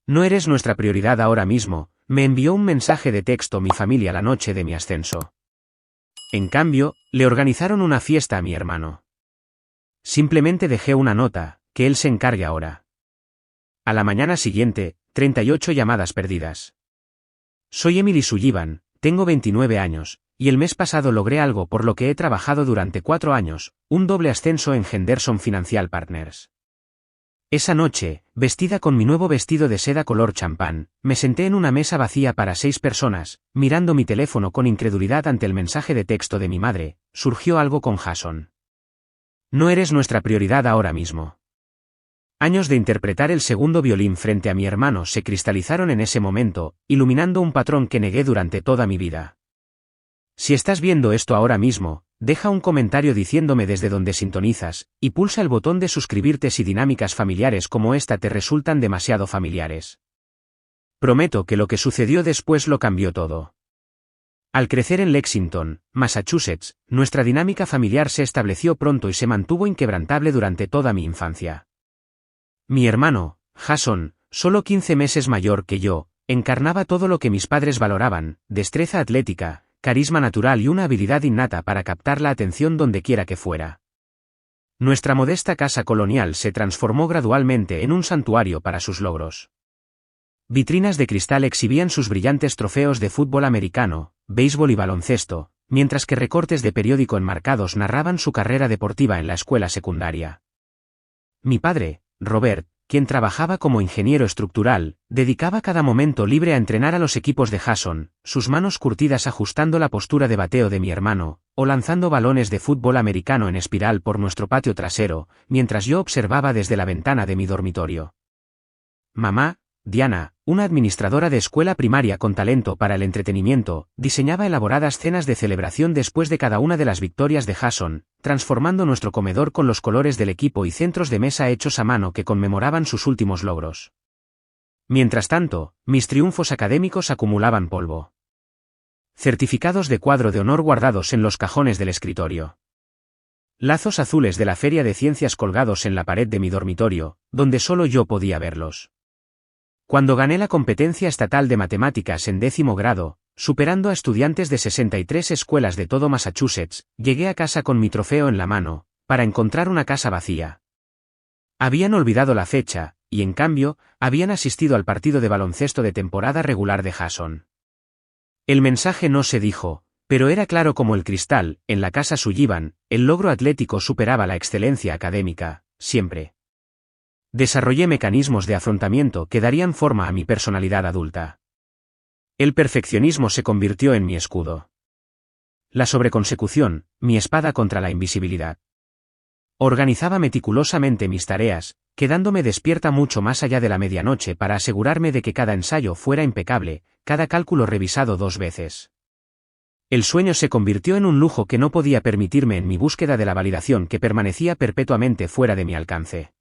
No eres nuestra prioridad ahora mismo, me envió un mensaje de texto mi familia la noche de mi ascenso. En cambio, le organizaron una fiesta a mi hermano. Simplemente dejé una nota, que él se encargue ahora. A la mañana siguiente, 38 llamadas perdidas. Soy Emily Sullivan, tengo 29 años, y el mes pasado logré algo por lo que he trabajado durante 4 años, un doble ascenso en Henderson Financial Partners. Esa noche, vestida con mi nuevo vestido de seda color champán, me senté en una mesa vacía para 6 personas, mirando mi teléfono con incredulidad ante el mensaje de texto de mi madre. Surgió algo con Jason. No eres nuestra prioridad ahora mismo. Años de interpretar el segundo violín frente a mi hermano se cristalizaron en ese momento, iluminando un patrón que negué durante toda mi vida. Si estás viendo esto ahora mismo, deja un comentario diciéndome desde dónde sintonizas, y pulsa el botón de suscribirte si dinámicas familiares como esta te resultan demasiado familiares. Prometo que lo que sucedió después lo cambió todo. Al crecer en Lexington, Massachusetts, nuestra dinámica familiar se estableció pronto y se mantuvo inquebrantable durante toda mi infancia. Mi hermano, Jason, solo 15 meses mayor que yo, encarnaba todo lo que mis padres valoraban: destreza atlética, carisma natural y una habilidad innata para captar la atención donde quiera que fuera. Nuestra modesta casa colonial se transformó gradualmente en un santuario para sus logros. Vitrinas de cristal exhibían sus brillantes trofeos de fútbol americano, béisbol y baloncesto, mientras que recortes de periódico enmarcados narraban su carrera deportiva en la escuela secundaria. Mi padre, Robert, quien trabajaba como ingeniero estructural, dedicaba cada momento libre a entrenar a los equipos de Jason, sus manos curtidas ajustando la postura de bateo de mi hermano, o lanzando balones de fútbol americano en espiral por nuestro patio trasero, mientras yo observaba desde la ventana de mi dormitorio. Mamá, Diana, una administradora de escuela primaria con talento para el entretenimiento, diseñaba elaboradas cenas de celebración después de cada una de las victorias de Jason, transformando nuestro comedor con los colores del equipo y centros de mesa hechos a mano que conmemoraban sus últimos logros. Mientras tanto, mis triunfos académicos acumulaban polvo. Certificados de cuadro de honor guardados en los cajones del escritorio. Lazos azules de la Feria de Ciencias colgados en la pared de mi dormitorio, donde solo yo podía verlos. Cuando gané la competencia estatal de matemáticas en 10º grado, superando a estudiantes de 63 escuelas de todo Massachusetts, llegué a casa con mi trofeo en la mano, para encontrar una casa vacía. Habían olvidado la fecha, y en cambio, habían asistido al partido de baloncesto de temporada regular de Jason. El mensaje no se dijo, pero era claro como el cristal: en la casa Sullivan, el logro atlético superaba la excelencia académica, siempre. Desarrollé mecanismos de afrontamiento que darían forma a mi personalidad adulta. El perfeccionismo se convirtió en mi escudo. La sobreconsecución, mi espada contra la invisibilidad. Organizaba meticulosamente mis tareas, quedándome despierta mucho más allá de la medianoche para asegurarme de que cada ensayo fuera impecable, cada cálculo revisado 2 veces. El sueño se convirtió en un lujo que no podía permitirme en mi búsqueda de la validación que permanecía perpetuamente fuera de mi alcance.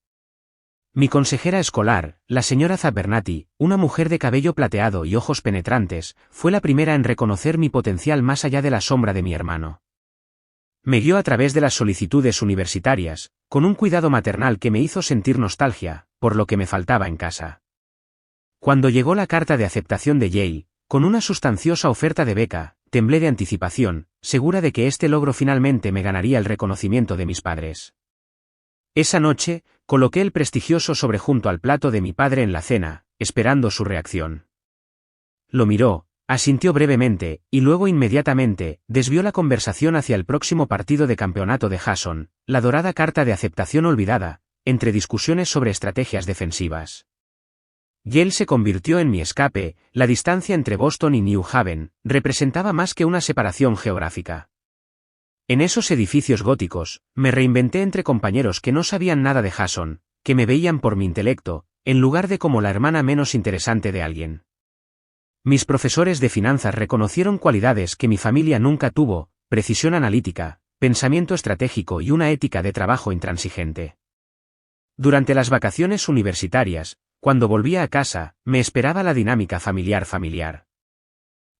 Mi consejera escolar, la señora Zabernati, una mujer de cabello plateado y ojos penetrantes, fue la primera en reconocer mi potencial más allá de la sombra de mi hermano. Me guió a través de las solicitudes universitarias, con un cuidado maternal que me hizo sentir nostalgia, por lo que me faltaba en casa. Cuando llegó la carta de aceptación de Yale, con una sustanciosa oferta de beca, temblé de anticipación, segura de que este logro finalmente me ganaría el reconocimiento de mis padres. Esa noche, coloqué el prestigioso sobre junto al plato de mi padre en la cena, esperando su reacción. Lo miró, asintió brevemente, y luego inmediatamente, desvió la conversación hacia el próximo partido de campeonato de Jason, la dorada carta de aceptación olvidada, entre discusiones sobre estrategias defensivas. Yale se convirtió en mi escape, la distancia entre Boston y New Haven, representaba más que una separación geográfica. En esos edificios góticos, me reinventé entre compañeros que no sabían nada de Jason, que me veían por mi intelecto, en lugar de como la hermana menos interesante de alguien. Mis profesores de finanzas reconocieron cualidades que mi familia nunca tuvo: precisión analítica, pensamiento estratégico y una ética de trabajo intransigente. Durante las vacaciones universitarias, cuando volvía a casa, me esperaba la dinámica familiar.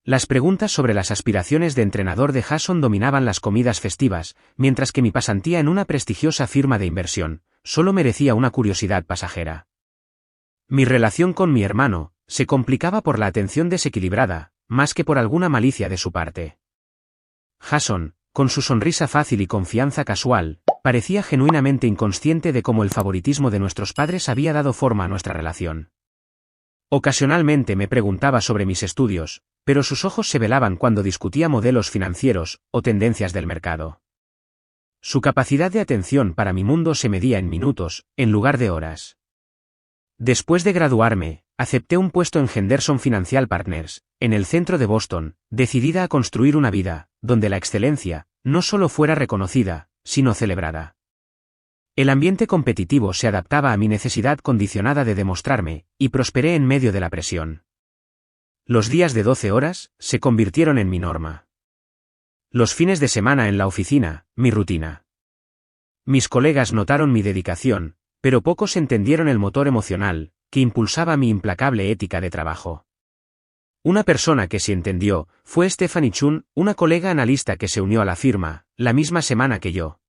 Las preguntas sobre las aspiraciones de entrenador de Jason dominaban las comidas festivas, mientras que mi pasantía en una prestigiosa firma de inversión solo merecía una curiosidad pasajera. Mi relación con mi hermano se complicaba por la atención desequilibrada, más que por alguna malicia de su parte. Jason, con su sonrisa fácil y confianza casual, parecía genuinamente inconsciente de cómo el favoritismo de nuestros padres había dado forma a nuestra relación. Ocasionalmente me preguntaba sobre mis estudios, pero sus ojos se velaban cuando discutía modelos financieros o tendencias del mercado. Su capacidad de atención para mi mundo se medía en minutos, en lugar de horas. Después de graduarme, acepté un puesto en Henderson Financial Partners, en el centro de Boston, decidida a construir una vida donde la excelencia no solo fuera reconocida, sino celebrada. El ambiente competitivo se adaptaba a mi necesidad condicionada de demostrarme, y prosperé en medio de la presión. Los días de 12 horas se convirtieron en mi norma. Los fines de semana en la oficina, mi rutina. Mis colegas notaron mi dedicación, pero pocos entendieron el motor emocional que impulsaba mi implacable ética de trabajo. Una persona que sí entendió fue Stephanie Chun, una colega analista que se unió a la firma la misma semana que yo.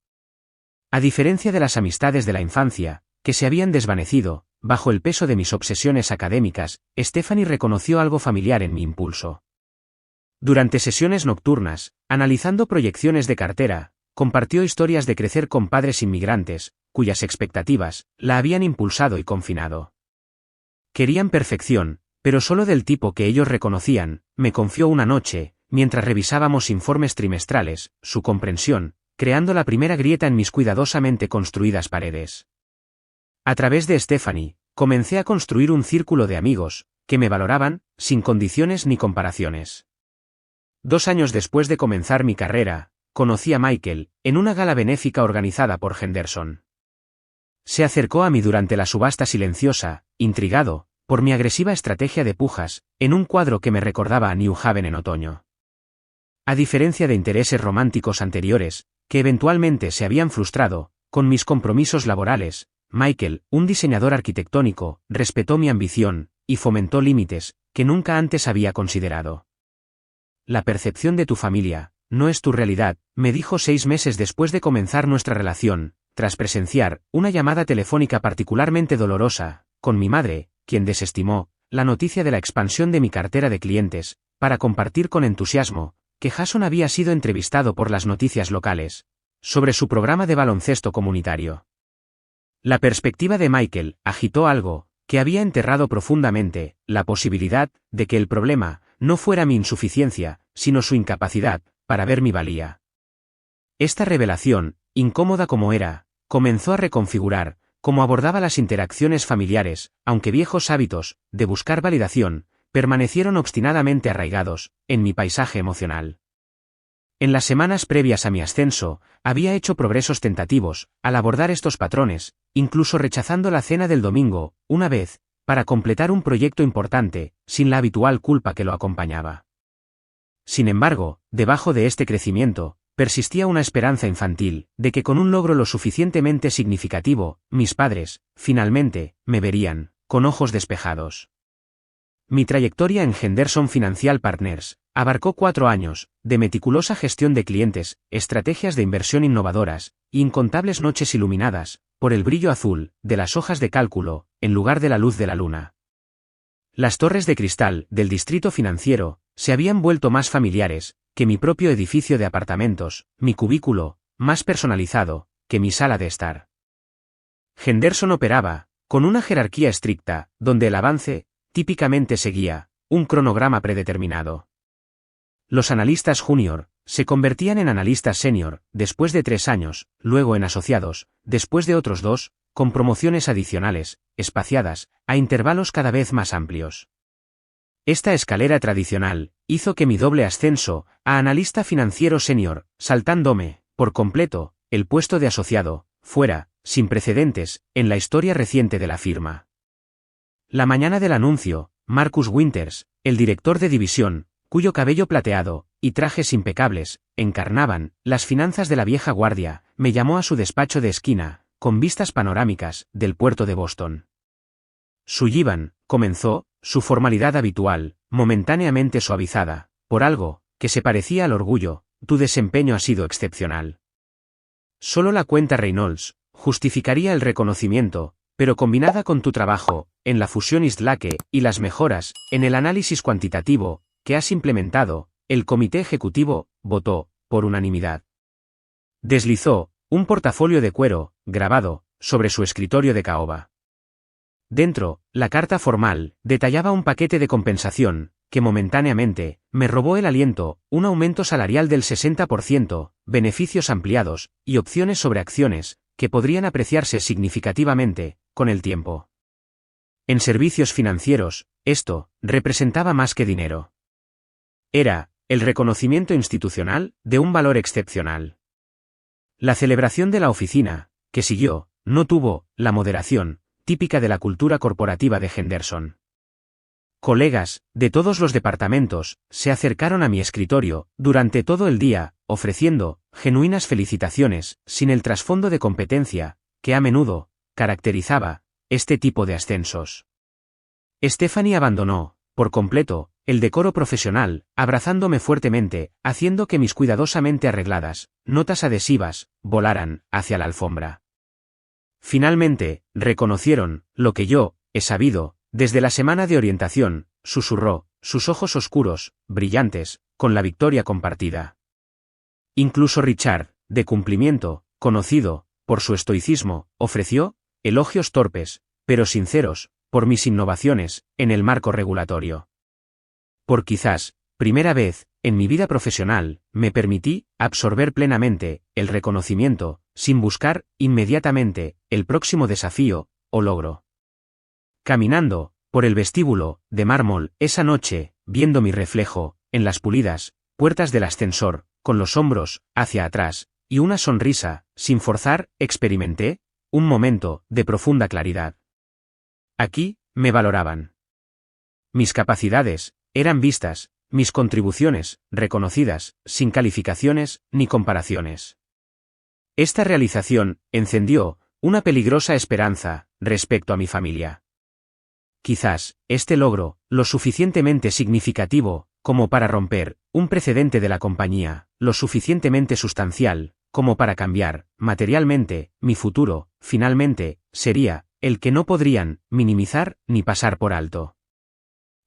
A diferencia de las amistades de la infancia, que se habían desvanecido bajo el peso de mis obsesiones académicas, Stephanie reconoció algo familiar en mi impulso. Durante sesiones nocturnas, analizando proyecciones de cartera, compartió historias de crecer con padres inmigrantes, cuyas expectativas la habían impulsado y confinado. Querían perfección, pero solo del tipo que ellos reconocían, me confió una noche, mientras revisábamos informes trimestrales, su comprensión, creando la primera grieta en mis cuidadosamente construidas paredes. A través de Stephanie, comencé a construir un círculo de amigos, que me valoraban, sin condiciones ni comparaciones. 2 años después de comenzar mi carrera, conocí a Michael, en una gala benéfica organizada por Henderson. Se acercó a mí durante la subasta silenciosa, intrigado por mi agresiva estrategia de pujas, en un cuadro que me recordaba a New Haven en otoño. A diferencia de intereses románticos anteriores, que eventualmente se habían frustrado, con mis compromisos laborales, Michael, un diseñador arquitectónico, respetó mi ambición, y fomentó límites que nunca antes había considerado. La percepción de tu familia no es tu realidad, me dijo 6 meses después de comenzar nuestra relación, tras presenciar una llamada telefónica particularmente dolorosa, con mi madre, quien desestimó la noticia de la expansión de mi cartera de clientes, para compartir con entusiasmo que Jason había sido entrevistado por las noticias locales sobre su programa de baloncesto comunitario. La perspectiva de Michael agitó algo que había enterrado profundamente, la posibilidad de que el problema no fuera mi insuficiencia, sino su incapacidad para ver mi valía. Esta revelación, incómoda como era, comenzó a reconfigurar cómo abordaba las interacciones familiares, aunque viejos hábitos de buscar validación permanecieron obstinadamente arraigados en mi paisaje emocional. En las semanas previas a mi ascenso, había hecho progresos tentativos al abordar estos patrones, incluso rechazando la cena del domingo, una vez, para completar un proyecto importante, sin la habitual culpa que lo acompañaba. Sin embargo, debajo de este crecimiento, persistía una esperanza infantil, de que con un logro lo suficientemente significativo, mis padres, finalmente, me verían con ojos despejados. Mi trayectoria en Henderson Financial Partners abarcó 4 años, de meticulosa gestión de clientes, estrategias de inversión innovadoras, e incontables noches iluminadas por el brillo azul de las hojas de cálculo, en lugar de la luz de la luna. Las torres de cristal del distrito financiero se habían vuelto más familiares que mi propio edificio de apartamentos, mi cubículo, más personalizado que mi sala de estar. Henderson operaba con una jerarquía estricta, donde el avance típicamente seguía un cronograma predeterminado. Los analistas junior se convertían en analistas senior después de 3 años, luego en asociados, después de otros 2, con promociones adicionales, espaciadas a intervalos cada vez más amplios. Esta escalera tradicional hizo que mi doble ascenso a analista financiero senior, saltándome, por completo, el puesto de asociado, fuera, sin precedentes, en la historia reciente de la firma. La mañana del anuncio, Marcus Winters, el director de división, cuyo cabello plateado y trajes impecables encarnaban las finanzas de la vieja guardia, me llamó a su despacho de esquina, con vistas panorámicas del puerto de Boston. Sullivan comenzó su formalidad habitual, momentáneamente suavizada por algo que se parecía al orgullo. Tu desempeño ha sido excepcional. Solo la cuenta Reynolds justificaría el reconocimiento pero combinada con tu trabajo, en la fusión Istlake, y las mejoras, en el análisis cuantitativo, que has implementado, el comité ejecutivo, votó, por unanimidad. Deslizó, un portafolio de cuero, grabado, sobre su escritorio de caoba. Dentro, la carta formal, detallaba un paquete de compensación, que momentáneamente, me robó el aliento, un aumento salarial del 60%, beneficios ampliados, y opciones sobre acciones, que podrían apreciarse significativamente, con el tiempo. En servicios financieros, esto, representaba más que dinero. Era, el reconocimiento institucional, de un valor excepcional. La celebración de la oficina, que siguió, no tuvo, la moderación, típica de la cultura corporativa de Henderson. Colegas, de todos los departamentos, se acercaron a mi escritorio, durante todo el día, ofreciendo, genuinas felicitaciones, sin el trasfondo de competencia, que a menudo, caracterizaba, este tipo de ascensos. Stephanie abandonó, por completo, el decoro profesional, abrazándome fuertemente, haciendo que mis cuidadosamente arregladas, notas adhesivas, volaran, hacia la alfombra. Finalmente, reconocieron, lo que yo, he sabido, desde la semana de orientación, susurró, sus ojos oscuros, brillantes, con la victoria compartida. Incluso Richard, de cumplimiento, conocido, por su estoicismo, ofreció, elogios torpes, pero sinceros, por mis innovaciones, en el marco regulatorio. Por quizás, primera vez, en mi vida profesional, me permití, absorber plenamente, el reconocimiento, sin buscar, inmediatamente, el próximo desafío, o logro. Caminando, por el vestíbulo, de mármol, esa noche, viendo mi reflejo, en las pulidas, puertas del ascensor, con los hombros, hacia atrás, y una sonrisa, sin forzar, experimenté, un momento, de profunda claridad. Aquí, me valoraban. Mis capacidades, eran vistas, mis contribuciones, reconocidas, sin calificaciones, ni comparaciones. Esta realización, encendió, una peligrosa esperanza, respecto a mi familia. Quizás, este logro, lo suficientemente significativo, como para romper, un precedente de la compañía, lo suficientemente sustancial, como para cambiar, materialmente, mi futuro, finalmente, sería, el que no podrían, minimizar, ni pasar por alto.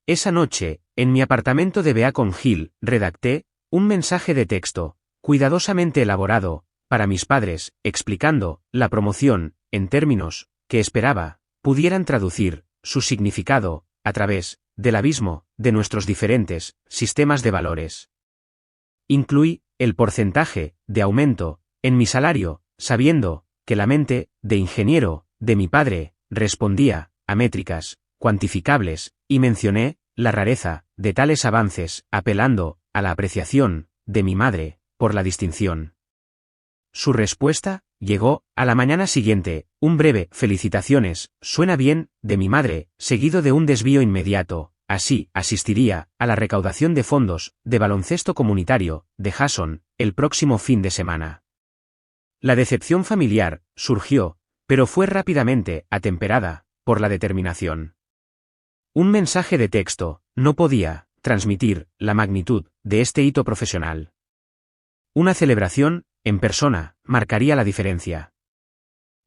Esa noche, en mi apartamento de Beacon Hill, redacté, un mensaje de texto, cuidadosamente elaborado, para mis padres, explicando, la promoción, en términos, que esperaba, pudieran traducir, su significado, a través, del abismo, de nuestros diferentes, sistemas de valores. Incluí, el porcentaje, de aumento, en mi salario, sabiendo, que la mente, de ingeniero, de mi padre, respondía, a métricas, cuantificables, y mencioné, la rareza, de tales avances, apelando, a la apreciación, de mi madre, por la distinción. Su respuesta, llegó, a la mañana siguiente, un breve, felicitaciones, suena bien, de mi madre, seguido de un desvío inmediato, así, asistiría, a la recaudación de fondos, de baloncesto comunitario, de Jason, el próximo fin de semana. La decepción familiar, surgió, pero fue rápidamente, atemperada, por la determinación. Un mensaje de texto, no podía, transmitir, la magnitud, de este hito profesional. Una celebración, en persona, marcaría la diferencia.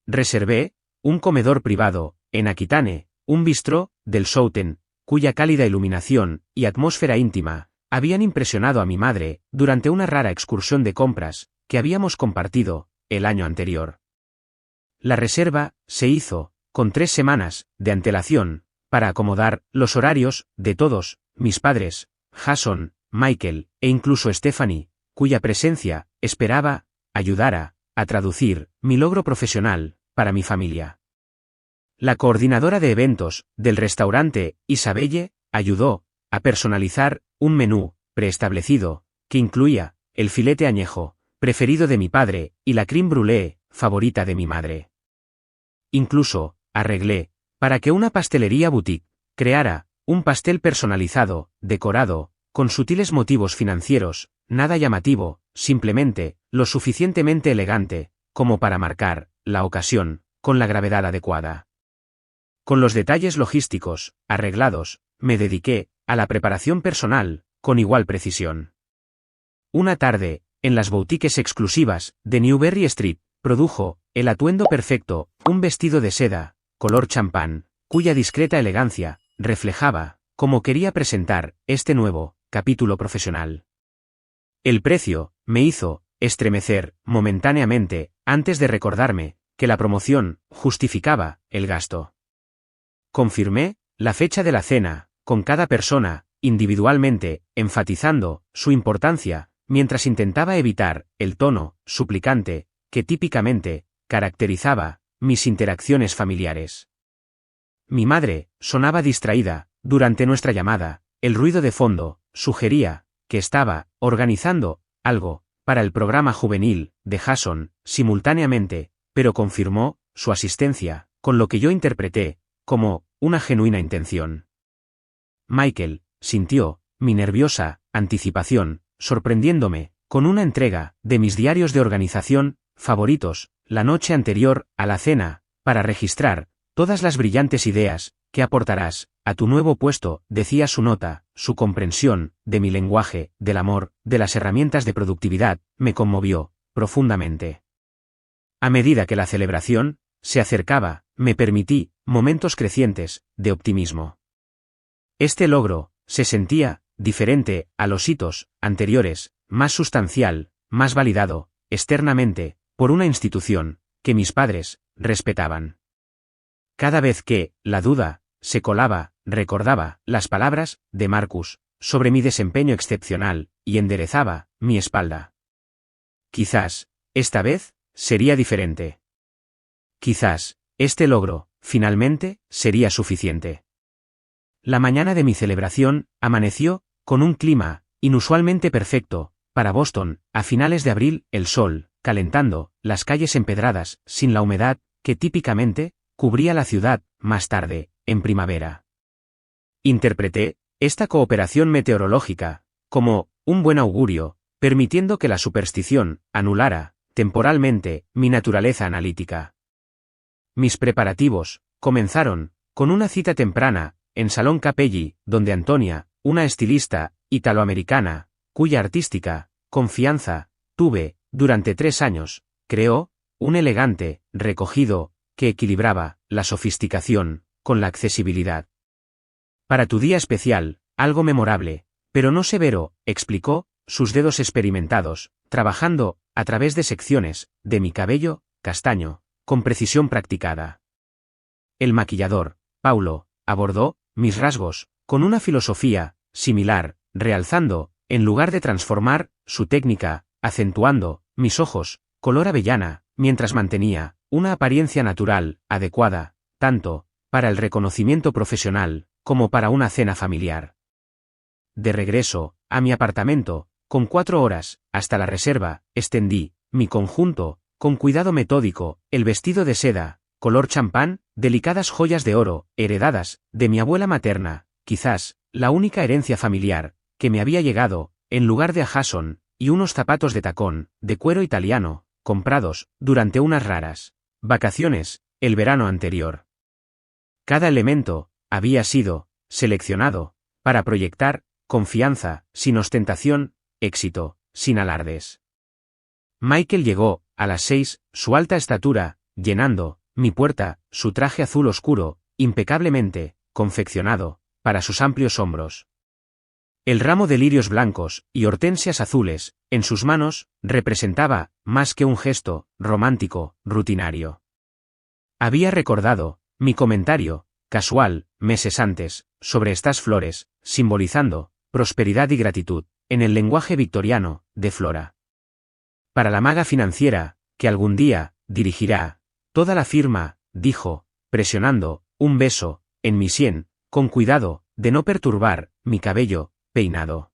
Reservé, un comedor privado, en Aquitane, un bistró, del Souten, cuya cálida iluminación, y atmósfera íntima, habían impresionado a mi madre, durante una rara excursión de compras, que habíamos compartido, el año anterior. La reserva, se hizo, con 3 semanas, de antelación, para acomodar, los horarios, de todos, mis padres, Jason, Michael, e incluso Stephanie, cuya presencia, esperaba, ayudara, a traducir, mi logro profesional, para mi familia. La coordinadora de eventos, del restaurante, Isabelle, ayudó, a personalizar, un menú, preestablecido, que incluía, el filete añejo, preferido de mi padre, y la crème brûlée, favorita de mi madre. Incluso, arreglé, para que una pastelería boutique, creara, un pastel personalizado, decorado, con sutiles motivos financieros, nada llamativo, simplemente, lo suficientemente elegante, como para marcar, la ocasión, con la gravedad adecuada. Con los detalles logísticos, arreglados, me dediqué, a la preparación personal, con igual precisión. Una tarde, en las boutiques exclusivas, de Newberry Street, produjo, el atuendo perfecto, un vestido de seda, color champán, cuya discreta elegancia reflejaba cómo quería presentar este nuevo capítulo profesional. El precio me hizo estremecer momentáneamente antes de recordarme que la promoción justificaba el gasto. Confirmé la fecha de la cena con cada persona individualmente, enfatizando su importancia, mientras intentaba evitar el tono suplicante que típicamente caracterizaba mis interacciones familiares. Mi madre sonaba distraída durante nuestra llamada, el ruido de fondo sugería que estaba organizando algo para el programa juvenil de Jason simultáneamente, pero confirmó su asistencia, con lo que yo interpreté como una genuina intención. Michael sintió mi nerviosa anticipación, sorprendiéndome con una entrega de mis diarios de organización favoritos la noche anterior a la cena, para registrar todas las brillantes ideas que aportarás a tu nuevo puesto, decía su nota. Su comprensión de mi lenguaje, del amor, de las herramientas de productividad, me conmovió profundamente. A medida que la celebración se acercaba, me permití momentos crecientes de optimismo. Este logro se sentía diferente a los hitos anteriores, más sustancial, más validado externamente por una institución que mis padres respetaban. Cada vez que la duda se colaba, recordaba las palabras de Marcus sobre mi desempeño excepcional y enderezaba mi espalda. Quizás esta vez sería diferente. Quizás este logro finalmente sería suficiente. La mañana de mi celebración amaneció con un clima inusualmente perfecto para Boston. A finales de abril, el sol calentando las calles empedradas sin la humedad que típicamente cubría la ciudad más tarde, en primavera. Interpreté esta cooperación meteorológica como un buen augurio, permitiendo que la superstición anulara temporalmente mi naturaleza analítica. Mis preparativos comenzaron con una cita temprana en Salón Capelli, donde Antonia, una estilista italoamericana, cuya artística confianza tuve durante 3 años, creó un elegante recogido que equilibraba la sofisticación con la accesibilidad. Para tu día especial, algo memorable, pero no severo, explicó, sus dedos experimentados, trabajando a través de secciones de mi cabello castaño, con precisión practicada. El maquillador, Paulo, abordó mis rasgos con una filosofía similar, realzando, en lugar de transformar, su técnica, acentuando mis ojos, color avellana, mientras mantenía una apariencia natural, adecuada, tanto para el reconocimiento profesional como para una cena familiar. De regreso a mi apartamento, con 4 horas hasta la reserva, extendí mi conjunto con cuidado metódico, el vestido de seda, color champán, delicadas joyas de oro, heredadas de mi abuela materna, quizás la única herencia familiar que me había llegado, en lugar de a Jason, y unos zapatos de tacón, de cuero italiano, comprados durante unas raras vacaciones el verano anterior. Cada elemento había sido seleccionado para proyectar confianza, sin ostentación, éxito, sin alardes. Michael llegó a las 6, su alta estatura, llenando mi puerta, su traje azul oscuro, impecablemente confeccionado para sus amplios hombros. El ramo de lirios blancos y hortensias azules en sus manos representaba más que un gesto romántico, rutinario. Había recordado mi comentario casual meses antes sobre estas flores, simbolizando prosperidad y gratitud en el lenguaje victoriano de Flora. Para la maga financiera que algún día dirigirá toda la firma, dijo, presionando un beso en mi sien, con cuidado de no perturbar mi cabello peinado.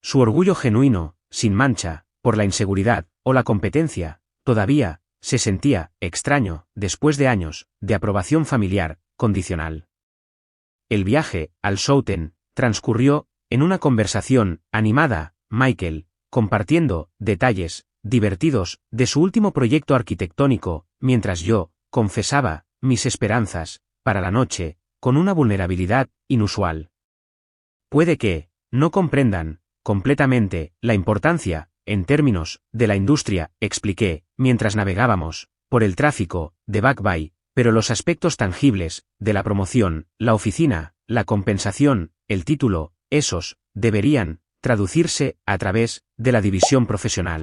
Su orgullo genuino, sin mancha, por la inseguridad o la competencia, todavía se sentía extraño después de años de aprobación familiar condicional. El viaje al Southen transcurrió en una conversación animada, Michael compartiendo detalles divertidos de su último proyecto arquitectónico, mientras yo confesaba mis esperanzas para la noche con una vulnerabilidad inusual. Puede que no comprendan completamente la importancia, en términos de la industria, expliqué, mientras navegábamos por el tráfico de Back Bay, pero los aspectos tangibles, de la promoción, la oficina, la compensación, el título, esos, deberían traducirse a través de la división profesional.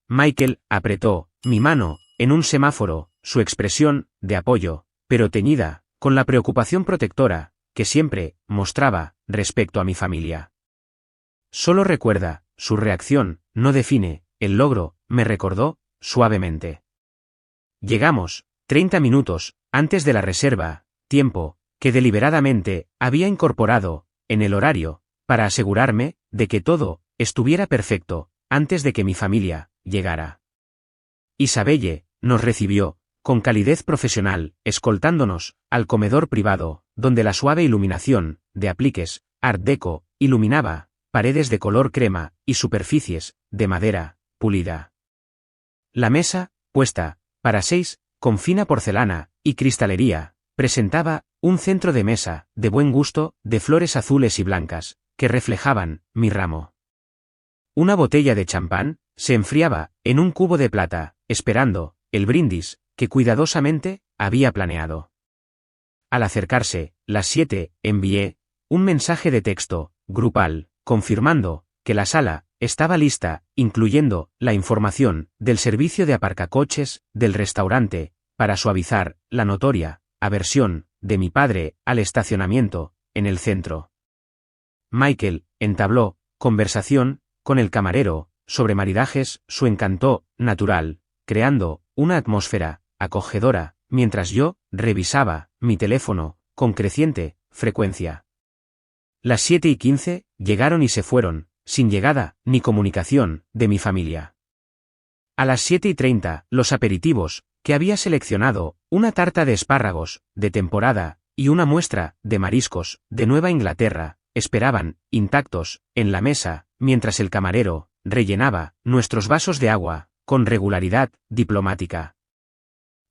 Michael apretó mi mano en un semáforo, su expresión de apoyo, pero teñida con la preocupación protectora que siempre mostraba respecto a mi familia. Solo recuerda, su reacción no define el logro, me recordó suavemente. Llegamos 30 minutos antes de la reserva, tiempo que deliberadamente había incorporado en el horario para asegurarme de que todo estuviera perfecto antes de que mi familia llegara. Isabelle nos recibió con calidez profesional, escoltándonos al comedor privado, donde la suave iluminación de apliques Art Deco iluminaba paredes de color crema y superficies de madera pulida. La mesa, puesta para 6, con fina porcelana y cristalería, presentaba un centro de mesa de buen gusto de flores azules y blancas que reflejaban mi ramo. Una botella de champán se enfriaba en un cubo de plata, esperando el brindis que cuidadosamente había planeado. Al acercarse las 7, envié un mensaje de texto grupal, confirmando que la sala estaba lista, incluyendo la información del servicio de aparcacoches del restaurante, para suavizar la notoria aversión de mi padre al estacionamiento en el centro. Michael entabló conversación con el camarero sobre maridajes, su encanto natural, creando una atmósfera acogedora, mientras yo revisaba mi teléfono con creciente frecuencia. Las 7:15 llegaron y se fueron, sin llegada ni comunicación de mi familia. A las 7:30, los aperitivos, que había seleccionado, una tarta de espárragos, de temporada, y una muestra de mariscos, de Nueva Inglaterra, esperaban, intactos, en la mesa, mientras el camarero rellenaba nuestros vasos de agua, con regularidad diplomática.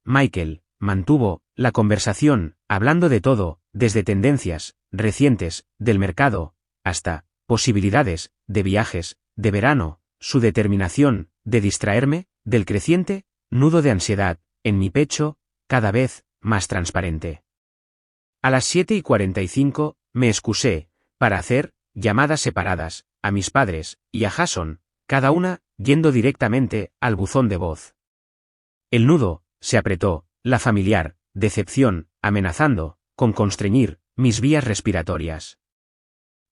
Michael mantuvo la conversación, hablando de todo, desde tendencias recientes del mercado, hasta posibilidades de viajes de verano, su determinación de distraerme del creciente nudo de ansiedad en mi pecho, cada vez más transparente. A las 7:45 me excusé para hacer llamadas separadas a mis padres y a Jason, cada una yendo directamente al buzón de voz. El nudo se apretó, la familiar decepción amenazando con constreñir mis vías respiratorias.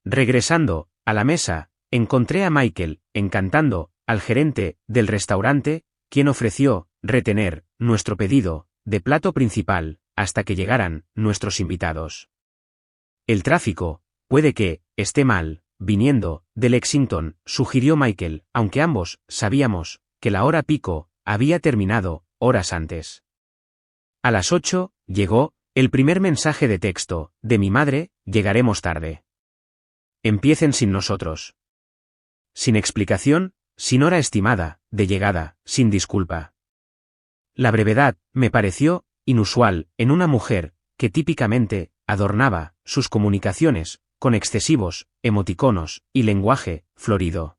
Regresando a la mesa, encontré a Michael encantando al gerente del restaurante, quien ofreció retener nuestro pedido de plato principal hasta que llegaran nuestros invitados. El tráfico puede que esté mal, viniendo de Lexington, sugirió Michael, aunque ambos sabíamos que la hora pico había terminado horas antes. A las 8 llegó el primer mensaje de texto de mi madre: llegaremos tarde. Empiecen sin nosotros. Sin explicación, sin hora estimada de llegada, sin disculpa. La brevedad me pareció inusual en una mujer que típicamente adornaba sus comunicaciones con excesivos emoticonos y lenguaje florido.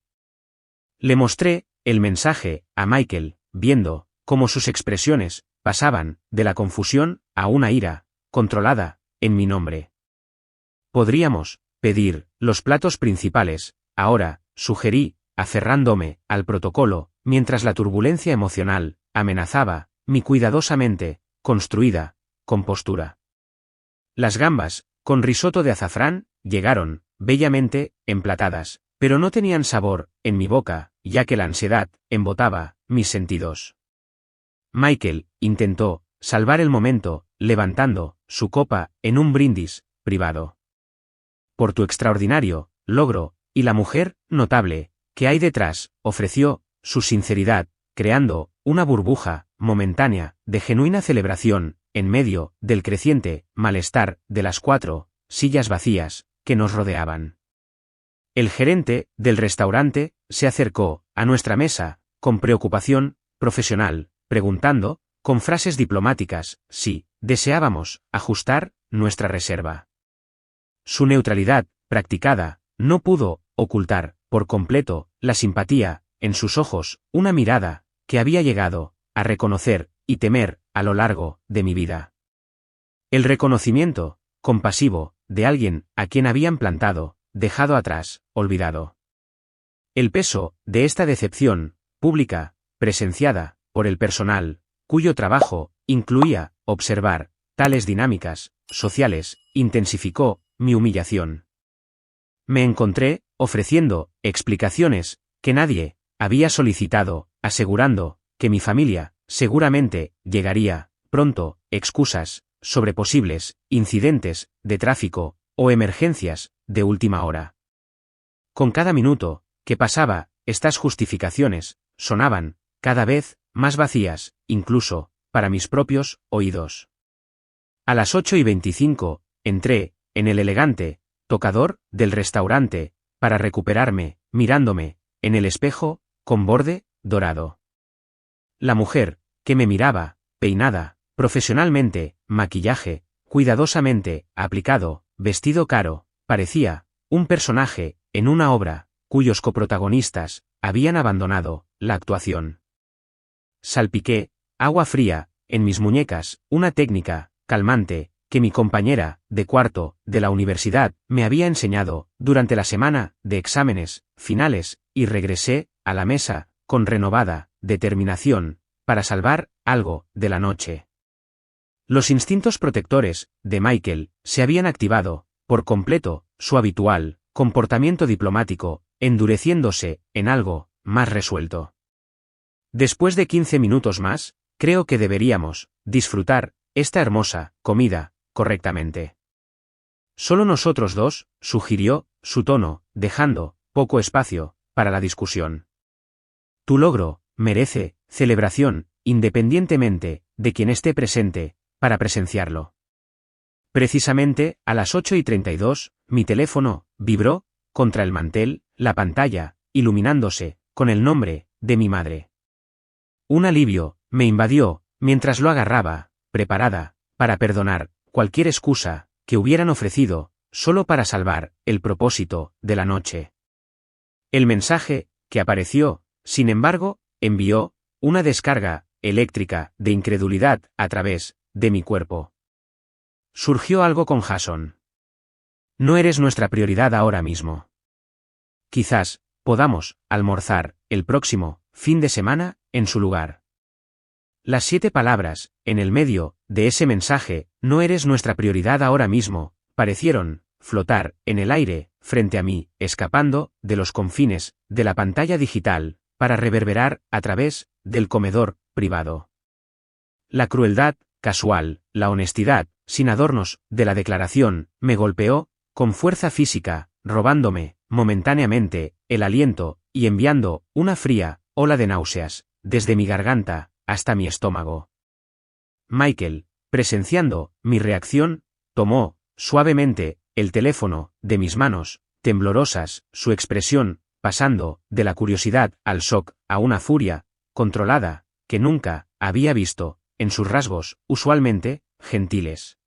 Le mostré el mensaje a Michael, viendo cómo sus expresiones pasaban de la confusión a una ira controlada en mi nombre. Podríamos pedir los platos principales, ahora, sugerí, aferrándome al protocolo, mientras la turbulencia emocional amenazaba mi cuidadosamente construida compostura. Las gambas, con risotto de azafrán, llegaron, bellamente emplatadas, pero no tenían sabor en mi boca, ya que la ansiedad embotaba mis sentidos. Michael intentó salvar el momento, levantando su copa en un brindis privado. Por tu extraordinario logro, y la mujer notable que hay detrás, ofreció su sinceridad, creando una burbuja momentánea de genuina celebración en medio del creciente malestar de las 4 sillas vacías que nos rodeaban. El gerente del restaurante se acercó a nuestra mesa con preocupación profesional, preguntando, con frases diplomáticas, si deseábamos ajustar nuestra reserva. Su neutralidad practicada no pudo ocultar por completo la simpatía en sus ojos, una mirada que había llegado a reconocer y temer a lo largo de mi vida. El reconocimiento, compasivo, de alguien a quien habían plantado, dejado atrás, olvidado. El peso de esta decepción, pública, presenciada, por el personal, cuyo trabajo incluía observar tales dinámicas sociales, intensificó mi humillación. Me encontré ofreciendo explicaciones que nadie había solicitado, asegurando que mi familia seguramente llegaría pronto, excusas sobre posibles incidentes de tráfico o emergencias de última hora. Con cada minuto que pasaba, estas justificaciones sonaban cada vez más vacías, incluso para mis propios oídos. A las 8:25, entré en el elegante tocador del restaurante para recuperarme, mirándome en el espejo con borde dorado. La mujer que me miraba, peinada, profesionalmente, maquillaje, cuidadosamente aplicado, vestido caro, parecía un personaje en una obra cuyos coprotagonistas habían abandonado la actuación. Salpiqué agua fría en mis muñecas, una técnica calmante que mi compañera de cuarto de la universidad me había enseñado durante la semana de exámenes finales, y regresé a la mesa con renovada determinación para salvar algo de la noche. Los instintos protectores de Michael se habían activado por completo, su habitual comportamiento diplomático endureciéndose en algo más resuelto. Después de 15 minutos más, creo que deberíamos disfrutar esta hermosa comida correctamente. Solo nosotros dos, sugirió su tono, dejando poco espacio para la discusión. Tu logro merece celebración, independientemente de quien esté presente para presenciarlo. Precisamente, a las 8:32, mi teléfono vibró contra el mantel, la pantalla, iluminándose con el nombre de mi madre. Un alivio me invadió mientras lo agarraba, preparada para perdonar cualquier excusa que hubieran ofrecido, solo para salvar el propósito de la noche. El mensaje que apareció, sin embargo, envió una descarga eléctrica de incredulidad a través de mi cuerpo. Surgió algo con Jason. No eres nuestra prioridad ahora mismo. Quizás podamos almorzar el próximo fin de semana en su lugar. Las 7 palabras, en el medio de ese mensaje, no eres nuestra prioridad ahora mismo, parecieron flotar en el aire frente a mí, escapando de los confines de la pantalla digital, para reverberar a través del comedor privado. La crueldad casual, la honestidad, sin adornos, de la declaración, me golpeó con fuerza física, robándome momentáneamente el aliento y enviando una fría ola de náuseas desde mi garganta hasta mi estómago. Michael, presenciando mi reacción, tomó suavemente el teléfono de mis manos temblorosas, su expresión pasando de la curiosidad al shock a una furia controlada que nunca había visto en sus rasgos usualmente gentiles.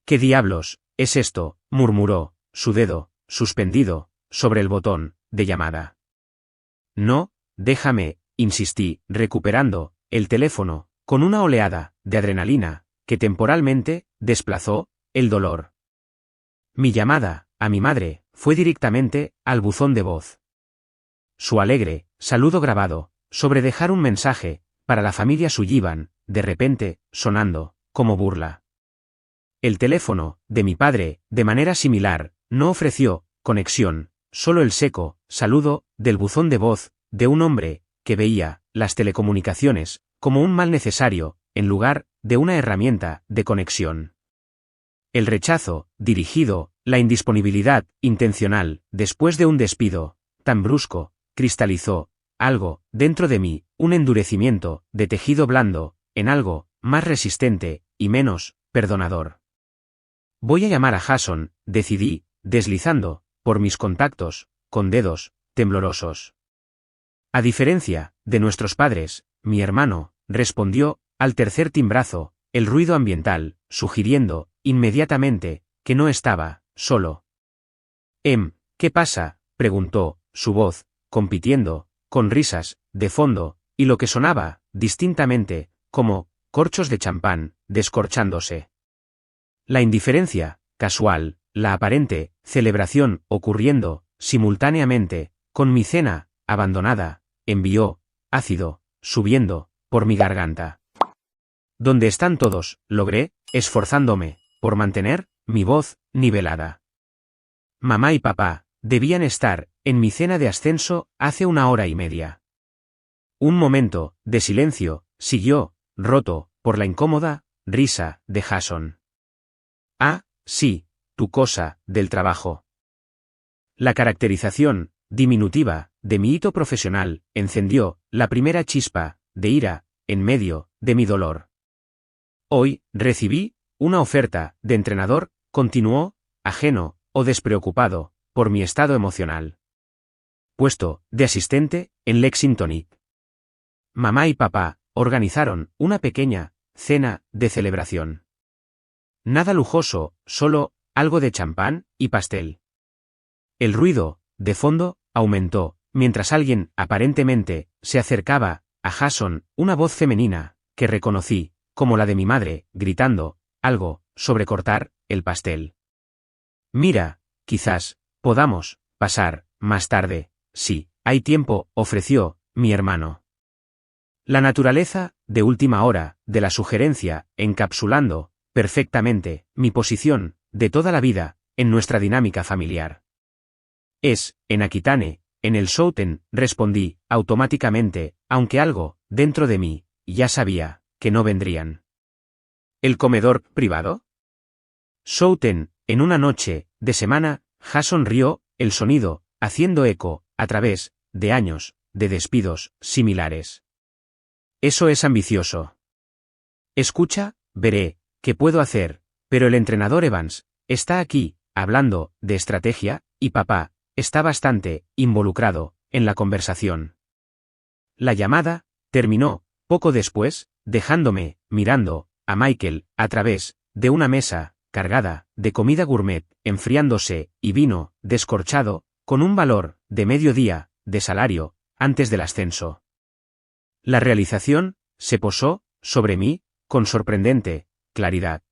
¿Qué diablos es esto?, murmuró, su dedo suspendido sobre el botón de llamada. No, déjame, insistí, recuperando el teléfono con una oleada de adrenalina que temporalmente desplazó el dolor. Mi llamada a mi madre fue directamente al buzón de voz. Su alegre saludo grabado sobre dejar un mensaje para la familia Sullivan, de repente, sonando como burla. El teléfono de mi padre, de manera similar, no ofreció conexión, solo el seco saludo del buzón de voz de un hombre que veía las telecomunicaciones como un mal necesario, en lugar de una herramienta de conexión. El rechazo dirigido, la indisponibilidad intencional, después de un despido tan brusco, cristalizó algo dentro de mí, un endurecimiento de tejido blando, en algo más resistente y menos perdonador. Voy a llamar a Jason, decidí, deslizando por mis contactos, con dedos temblorosos. A diferencia de nuestros padres, mi hermano respondió al tercer timbrazo, el ruido ambiental, sugiriendo inmediatamente que no estaba solo. ¿Qué pasa?, preguntó, su voz compitiendo con risas de fondo y lo que sonaba distintamente como corchos de champán, descorchándose. La indiferencia, casual, la aparente, celebración, ocurriendo, simultáneamente, con mi cena, abandonada, envió, ácido, subiendo, por mi garganta. ¿Dónde están todos? Logré, esforzándome, por mantener, mi voz, nivelada. Mamá y papá, debían estar, en mi cena de ascenso, hace 1 hora y media. Un momento, de silencio, siguió, roto, por la incómoda, risa, de Jason. Ah, sí, tu cosa, del trabajo. La caracterización, diminutiva, de mi hito profesional, encendió, la primera chispa, de ira, en medio, de mi dolor. Hoy, recibí, una oferta, de entrenador, continuó, ajeno, o despreocupado, por mi estado emocional. Puesto, de asistente, en Lexington IT. Mamá y papá, organizaron, una pequeña, cena, de celebración. Nada lujoso, solo, algo de champán, y pastel. El ruido, de fondo, aumentó, mientras alguien, aparentemente, se acercaba, a Jason, una voz femenina, que reconocí, como la de mi madre, gritando, algo, sobre cortar, el pastel. Mira, quizás, podamos, pasar, más tarde, sí, hay tiempo, ofreció, mi hermano. La naturaleza, de última hora, de la sugerencia, encapsulando, perfectamente, mi posición, de toda la vida, en nuestra dinámica familiar. Es, en Aquitane, en el Southern, respondí, automáticamente, aunque algo, dentro de mí, ya sabía, que no vendrían. ¿El comedor privado? Southern, en una noche, de semana, Jason rió, el sonido, haciendo eco, a través, de años, de despidos, similares. Eso es ambicioso. Escucha, veré, qué puedo hacer, pero el entrenador Evans, está aquí, hablando, de estrategia, y papá, está bastante, involucrado, en la conversación. La llamada, terminó, poco después, dejándome, mirando, a Michael, a través, de una mesa, cargada, de comida gourmet, enfriándose, y vino, descorchado, con un valor, de mediodía, de salario, antes del ascenso. La realización, se posó, sobre mí, con sorprendente, claridad.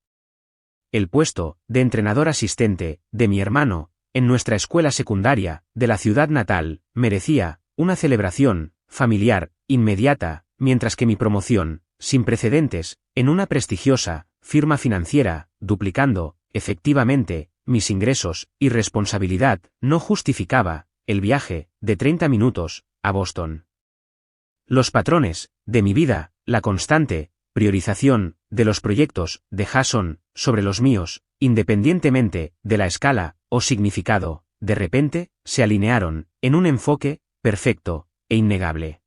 El puesto, de entrenador asistente, de mi hermano, en nuestra escuela secundaria, de la ciudad natal, merecía, una celebración, familiar, inmediata, mientras que mi promoción, sin precedentes, en una prestigiosa, firma financiera, duplicando, efectivamente, mis ingresos, y responsabilidad, no justificaba, el viaje, de 30 minutos, a Boston. Los patrones, de mi vida, la constante, priorización, de los proyectos, de Jason, sobre los míos, independientemente, de la escala, o significado, de repente, se alinearon, en un enfoque, perfecto, e innegable.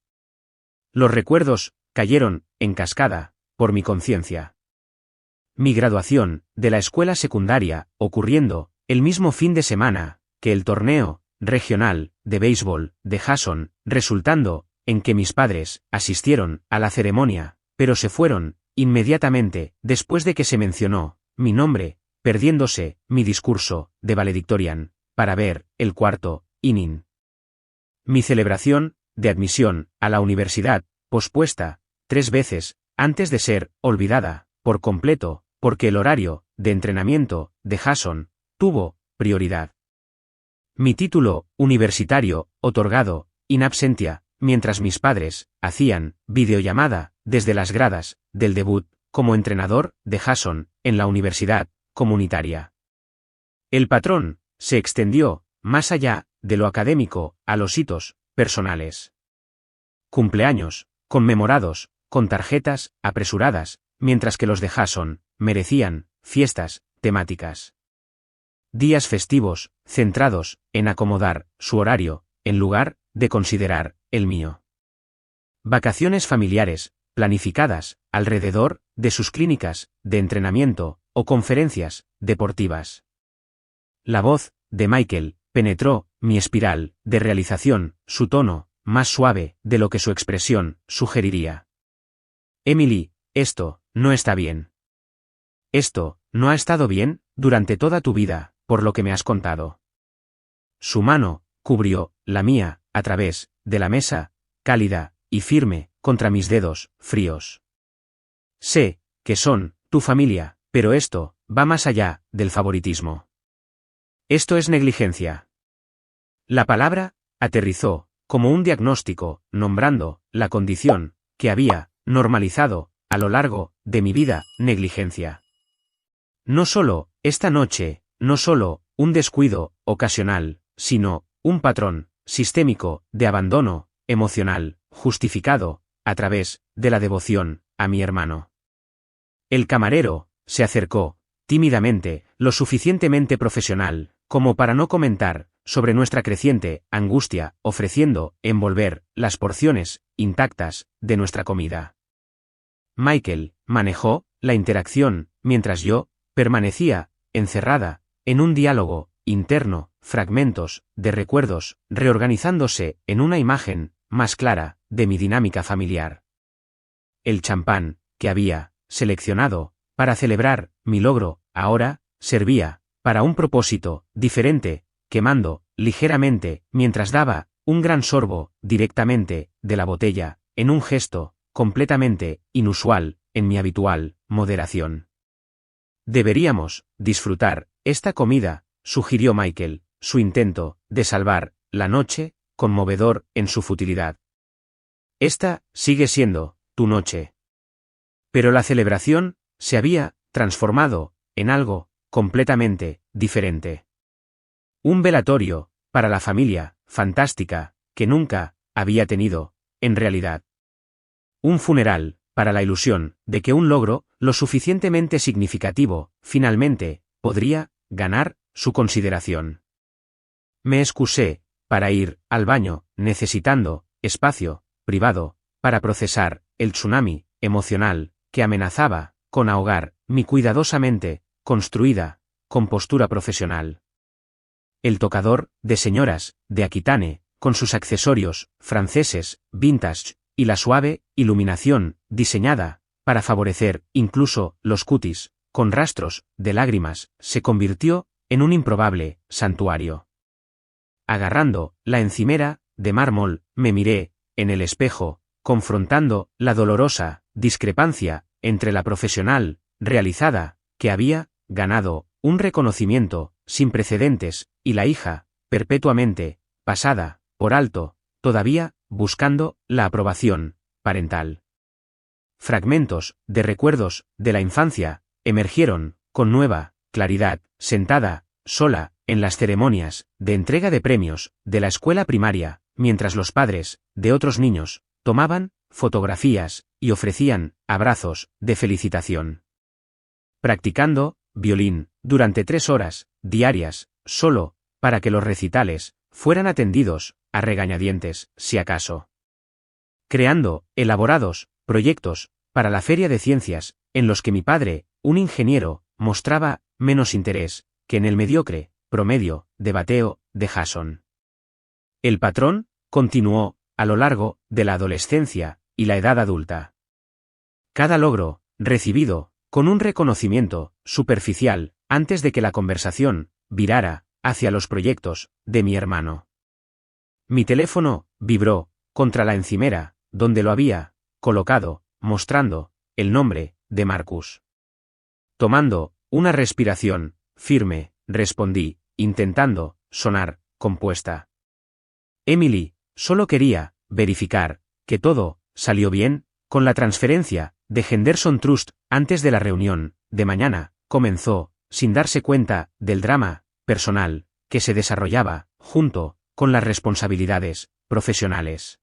Los recuerdos, cayeron, en cascada, por mi conciencia. Mi graduación, de la escuela secundaria, ocurriendo, el mismo fin de semana, que el torneo, regional, de béisbol, de Jason, resultando, en que mis padres, asistieron, a la ceremonia, pero se fueron, inmediatamente, después de que se mencionó, mi nombre, perdiéndose, mi discurso, de valedictorian, para ver, el cuarto, inning. Mi celebración, de admisión, a la universidad, pospuesta, 3 veces, antes de ser, olvidada, por completo, porque el horario, de entrenamiento, de Jason, tuvo, prioridad. Mi título, universitario, otorgado, in absentia, mientras mis padres, hacían, videollamada, desde las gradas, del debut, como entrenador, de Jason, en la universidad, comunitaria. El patrón, se extendió, más allá, de lo académico, a los hitos, personales. Cumpleaños, conmemorados, con tarjetas, apresuradas, mientras que los de Jason, merecían, fiestas, temáticas. Días festivos, centrados, en acomodar, su horario, en lugar, de considerar, el mío. Vacaciones familiares, planificadas, alrededor, de sus clínicas, de entrenamiento, o conferencias, deportivas. La voz, de Michael, penetró, mi espiral, de realización, su tono, más suave, de lo que su expresión, sugeriría. Emily, esto, no está bien. Esto, no ha estado bien, durante toda tu vida, por lo que me has contado. Su mano, cubrió, la mía, a través, de la mesa, cálida, y firme, contra mis dedos, fríos. Sé que son tu familia, pero esto va más allá del favoritismo. Esto es negligencia. La palabra aterrizó como un diagnóstico, nombrando la condición que había normalizado a lo largo de mi vida, negligencia. No solo esta noche, no solo un descuido ocasional, sino un patrón sistémico de abandono emocional, justificado a través de la devoción a mi hermano. El camarero se acercó, tímidamente, lo suficientemente profesional, como para no comentar sobre nuestra creciente angustia, ofreciendo envolver las porciones intactas de nuestra comida. Michael manejó la interacción, mientras yo permanecía encerrada en un diálogo interno, fragmentos de recuerdos reorganizándose en una imagen más clara de mi dinámica familiar. El champán que había seleccionado para celebrar mi logro ahora servía para un propósito diferente, quemando ligeramente mientras daba un gran sorbo directamente de la botella, en un gesto completamente inusual en mi habitual moderación. Deberíamos disfrutar esta comida, sugirió Michael, su intento de salvar la noche, conmovedor en su futilidad. Esta sigue siendo tu noche. Pero la celebración se había transformado en algo completamente diferente. Un velatorio para la familia fantástica que nunca había tenido, en realidad. Un funeral para la ilusión de que un logro lo suficientemente significativo, finalmente, podría ganar su consideración. Me excusé para ir al baño, necesitando espacio privado para procesar el tsunami emocional que amenazaba con ahogar mi cuidadosamente construida compostura profesional. El tocador de señoras de Aquitaine, con sus accesorios franceses, vintage, y la suave iluminación diseñada para favorecer incluso los cutis, con rastros de lágrimas, se convirtió en un improbable santuario. Agarrando la encimera de mármol, me miré en el espejo, confrontando la dolorosa discrepancia entre la profesional realizada, que había ganado un reconocimiento sin precedentes, y la hija, perpetuamente pasada por alto, todavía buscando la aprobación parental. Fragmentos de recuerdos de la infancia emergieron con nueva claridad, sentada sola en las ceremonias de entrega de premios de la escuela primaria, mientras los padres de otros niños tomaban fotografías y ofrecían abrazos de felicitación. Practicando violín durante 3 horas diarias, solo para que los recitales fueran atendidos a regañadientes, si acaso. Creando elaborados proyectos para la feria de ciencias, en los que mi padre, un ingeniero, mostraba menos interés que en el mediocre promedio de bateo de Jason. El patrón continuó a lo largo de la adolescencia y la edad adulta. Cada logro recibido con un reconocimiento superficial antes de que la conversación virara hacia los proyectos de mi hermano. Mi teléfono vibró contra la encimera, donde lo había colocado, mostrando el nombre de Marcus. Tomando una respiración firme, respondí, intentando sonar compuesta. Emily, solo quería verificar que todo salió bien con la transferencia de Henderson Trust antes de la reunión de mañana. Comenzó, sin darse cuenta del drama personal que se desarrollaba junto con las responsabilidades profesionales.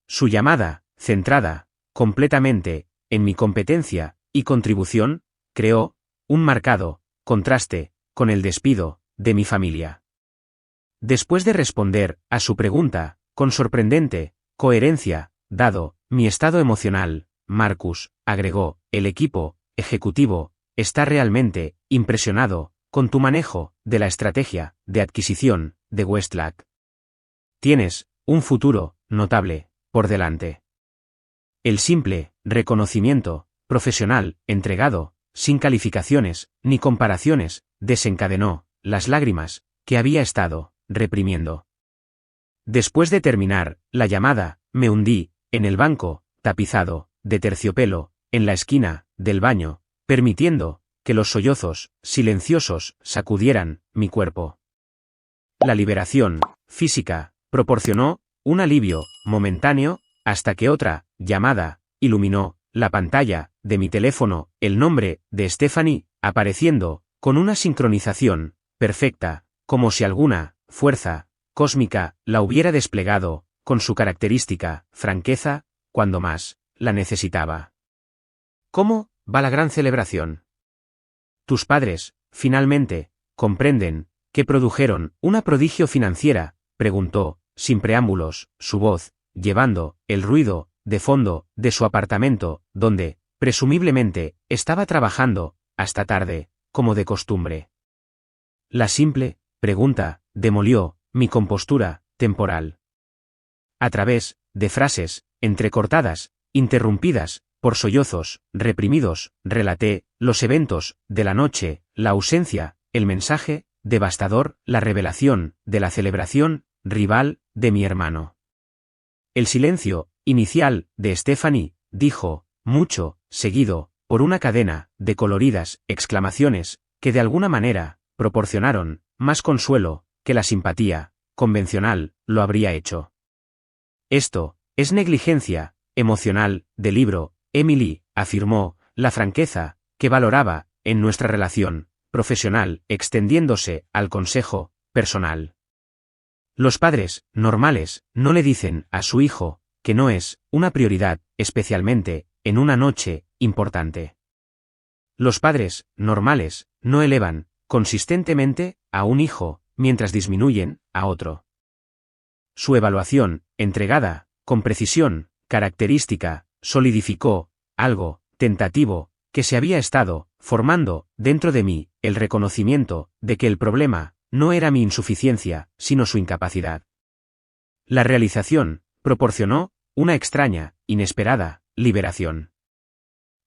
Su llamada, centrada completamente en mi competencia y contribución, creó un marcado contraste con el despido de mi familia. Después de responder a su pregunta, con sorprendente coherencia, dado mi estado emocional, Marcus agregó, el equipo ejecutivo está realmente impresionado con tu manejo de la estrategia de adquisición de Westlac. Tienes un futuro notable por delante. El simple reconocimiento profesional entregado, sin calificaciones ni comparaciones, desencadenó las lágrimas que había estado reprimiendo. Después de terminar la llamada, me hundí en el banco tapizado de terciopelo en la esquina del baño, permitiendo que los sollozos silenciosos sacudieran mi cuerpo. La liberación física proporcionó un alivio momentáneo hasta que otra llamada iluminó la pantalla de mi teléfono, el nombre de Stephanie apareciendo con una sincronización perfecta, como si alguna fuerza cósmica la hubiera desplegado con su característica franqueza cuando más la necesitaba. ¿Cómo va la gran celebración? Tus padres, finalmente, comprenden que produjeron una prodigio financiera, preguntó, sin preámbulos, su voz, llevando el ruido de fondo de su apartamento, donde, presumiblemente, estaba trabajando, hasta tarde, como de costumbre. La simple pregunta demolió mi compostura temporal. A través de frases entrecortadas, interrumpidas por sollozos reprimidos, relaté los eventos de la noche, la ausencia, el mensaje devastador, la revelación de la celebración rival de mi hermano. El silencio inicial de Stephanie dijo mucho, seguido por una cadena de coloridas exclamaciones que de alguna manera proporcionaron más consuelo que la simpatía convencional lo habría hecho. Esto es negligencia emocional del libro, Emily, afirmó, la franqueza que valoraba en nuestra relación profesional, extendiéndose al consejo personal. Los padres normales no le dicen a su hijo que no es una prioridad, especialmente en una noche importante. Los padres normales no elevan consistentemente a un hijo mientras disminuyen a otro. Su evaluación, entregada con precisión característica, solidificó algo tentativo que se había estado formando dentro de mí, el reconocimiento de que el problema no era mi insuficiencia, sino su incapacidad. La realización proporcionó una extraña, inesperada liberación.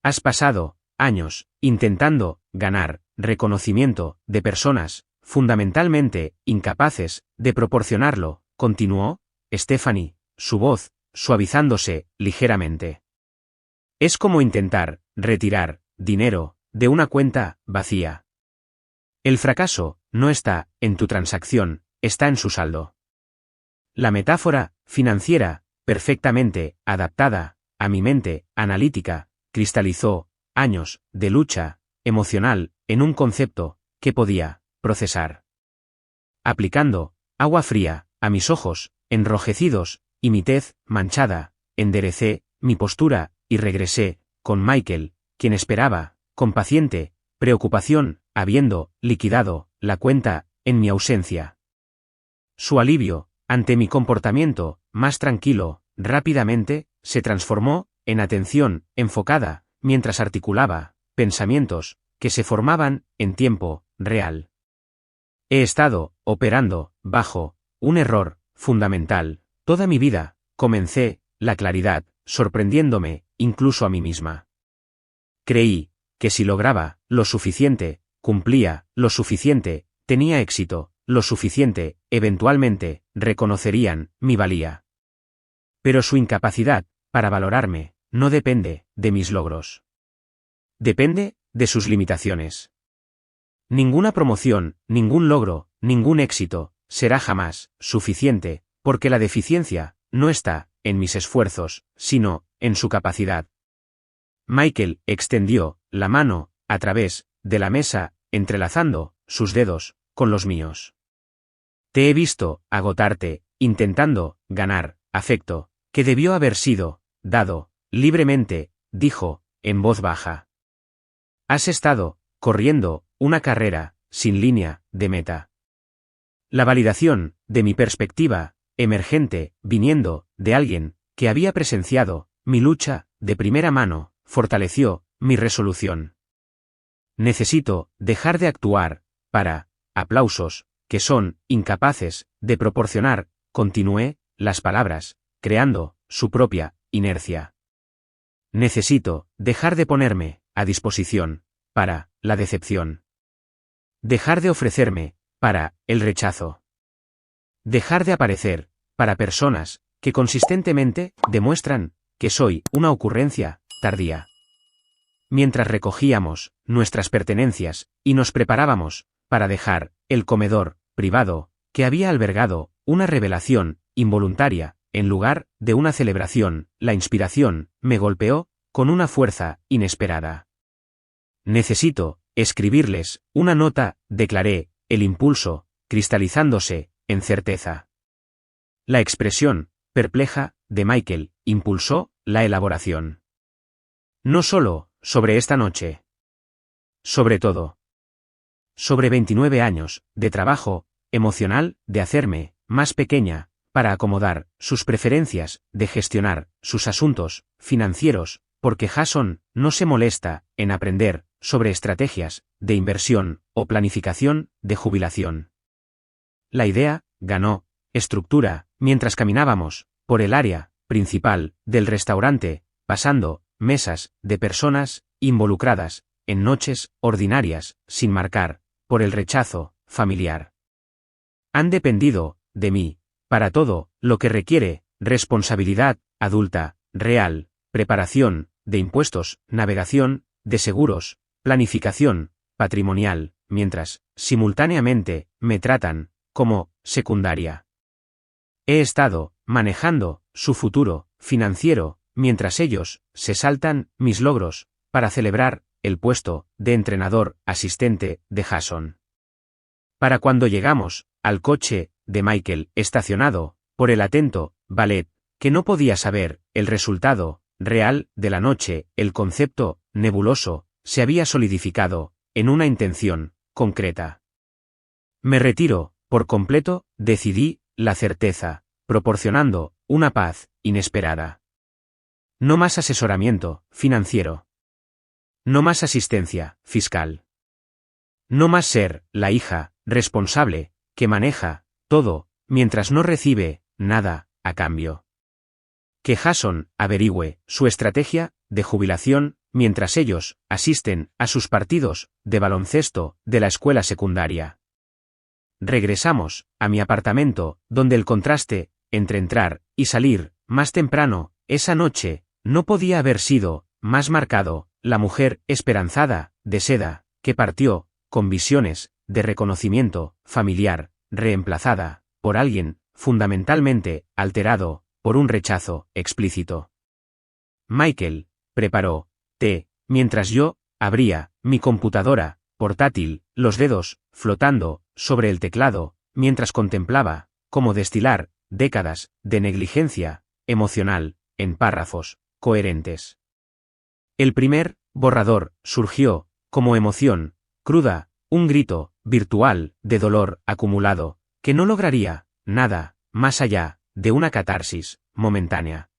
Has pasado años intentando ganar reconocimiento de personas fundamentalmente incapaces de proporcionarlo, continuó Stephanie, su voz suavizándose ligeramente. Es como intentar retirar dinero de una cuenta vacía. El fracaso no está en tu transacción, está en su saldo. La metáfora financiera, perfectamente adaptada a mi mente analítica, cristalizó años de lucha emocional en un concepto que podía procesar. Aplicando agua fría a mis ojos enrojecidos y mi tez manchada, enderecé mi postura y regresé con Michael, quien esperaba, con paciente preocupación, habiendo liquidado la cuenta en mi ausencia. Su alivio ante mi comportamiento más tranquilo rápidamente se transformó en atención enfocada mientras articulaba pensamientos que se formaban en tiempo real. He estado operando bajo un error fundamental toda mi vida, comencé la claridad, sorprendiéndome incluso a mí misma. Creí que si lograba lo suficiente, cumplía lo suficiente, tenía éxito, lo suficiente, eventualmente, reconocerían mi valía. Pero su incapacidad para valorarme no depende de mis logros. Depende de sus limitaciones. Ninguna promoción, ningún logro, ningún éxito, será jamás suficiente, porque la deficiencia no está en mis esfuerzos, sino en su capacidad. Michael extendió la mano a través de la mesa, entrelazando sus dedos con los míos. Te he visto agotarte, intentando ganar afecto, que debió haber sido dado libremente, dijo, en voz baja. Has estado corriendo una carrera sin línea de meta. La validación de mi perspectiva emergente, viniendo de alguien que había presenciado mi lucha de primera mano, fortaleció mi resolución. Necesito dejar de actuar para aplausos que son incapaces de proporcionar, continué las palabras, creando su propia inercia. Necesito dejar de ponerme a disposición para la decepción. Dejar de ofrecerme para el rechazo. Dejar de aparecer para personas que consistentemente demuestran que soy una ocurrencia tardía. mientras recogíamos nuestras pertenencias y nos preparábamos para dejar el comedor privado que había albergado una revelación involuntaria en lugar de una celebración, la inspiración me golpeó con una fuerza inesperada. Necesito escribirles una nota, declaré, el impulso cristalizándose en certeza. La expresión perpleja de Michael impulsó la elaboración. No solo sobre esta noche. Sobre todo. Sobre 29 años de trabajo emocional de hacerme más pequeña para acomodar sus preferencias, de gestionar sus asuntos financieros, porque Jason no se molesta en aprender sobre estrategias de inversión o planificación de jubilación. La idea ganó estructura mientras caminábamos por el área principal del restaurante, pasando mesas de personas involucradas en noches ordinarias, sin marcar por el rechazo familiar. Han dependido de mí para todo lo que requiere responsabilidad adulta, real, preparación de impuestos, navegación de seguros, planificación patrimonial, mientras, simultáneamente, me tratan como secundaria. He estado manejando su futuro financiero, mientras ellos se saltan mis logros para celebrar el puesto de entrenador asistente de Jason. Para cuando llegamos al coche de Michael estacionado por el atento valet, que no podía saber el resultado real de la noche, el concepto nebuloso se había solidificado en una intención concreta. Me retiro por completo, decidí la certeza, proporcionando una paz inesperada. No más asesoramiento financiero. No más asistencia fiscal. No más ser la hija responsable que maneja todo mientras no recibe nada a cambio. Que Jason averigüe su estrategia de jubilación mientras ellos asisten a sus partidos de baloncesto de la escuela secundaria. Regresamos a mi apartamento, donde el contraste entre entrar y salir más temprano esa noche no podía haber sido más marcado. La mujer esperanzada de seda que partió con visiones de reconocimiento familiar, reemplazada por alguien fundamentalmente alterado por un rechazo explícito. Michael preparó té mientras yo abría mi computadora portátil, los dedos flotando sobre el teclado, mientras contemplaba cómo destilar décadas de negligencia emocional en párrafos coherentes. El primer borrador surgió como emoción cruda, un grito virtual de dolor acumulado, que no lograría nada más allá de una catarsis momentánea.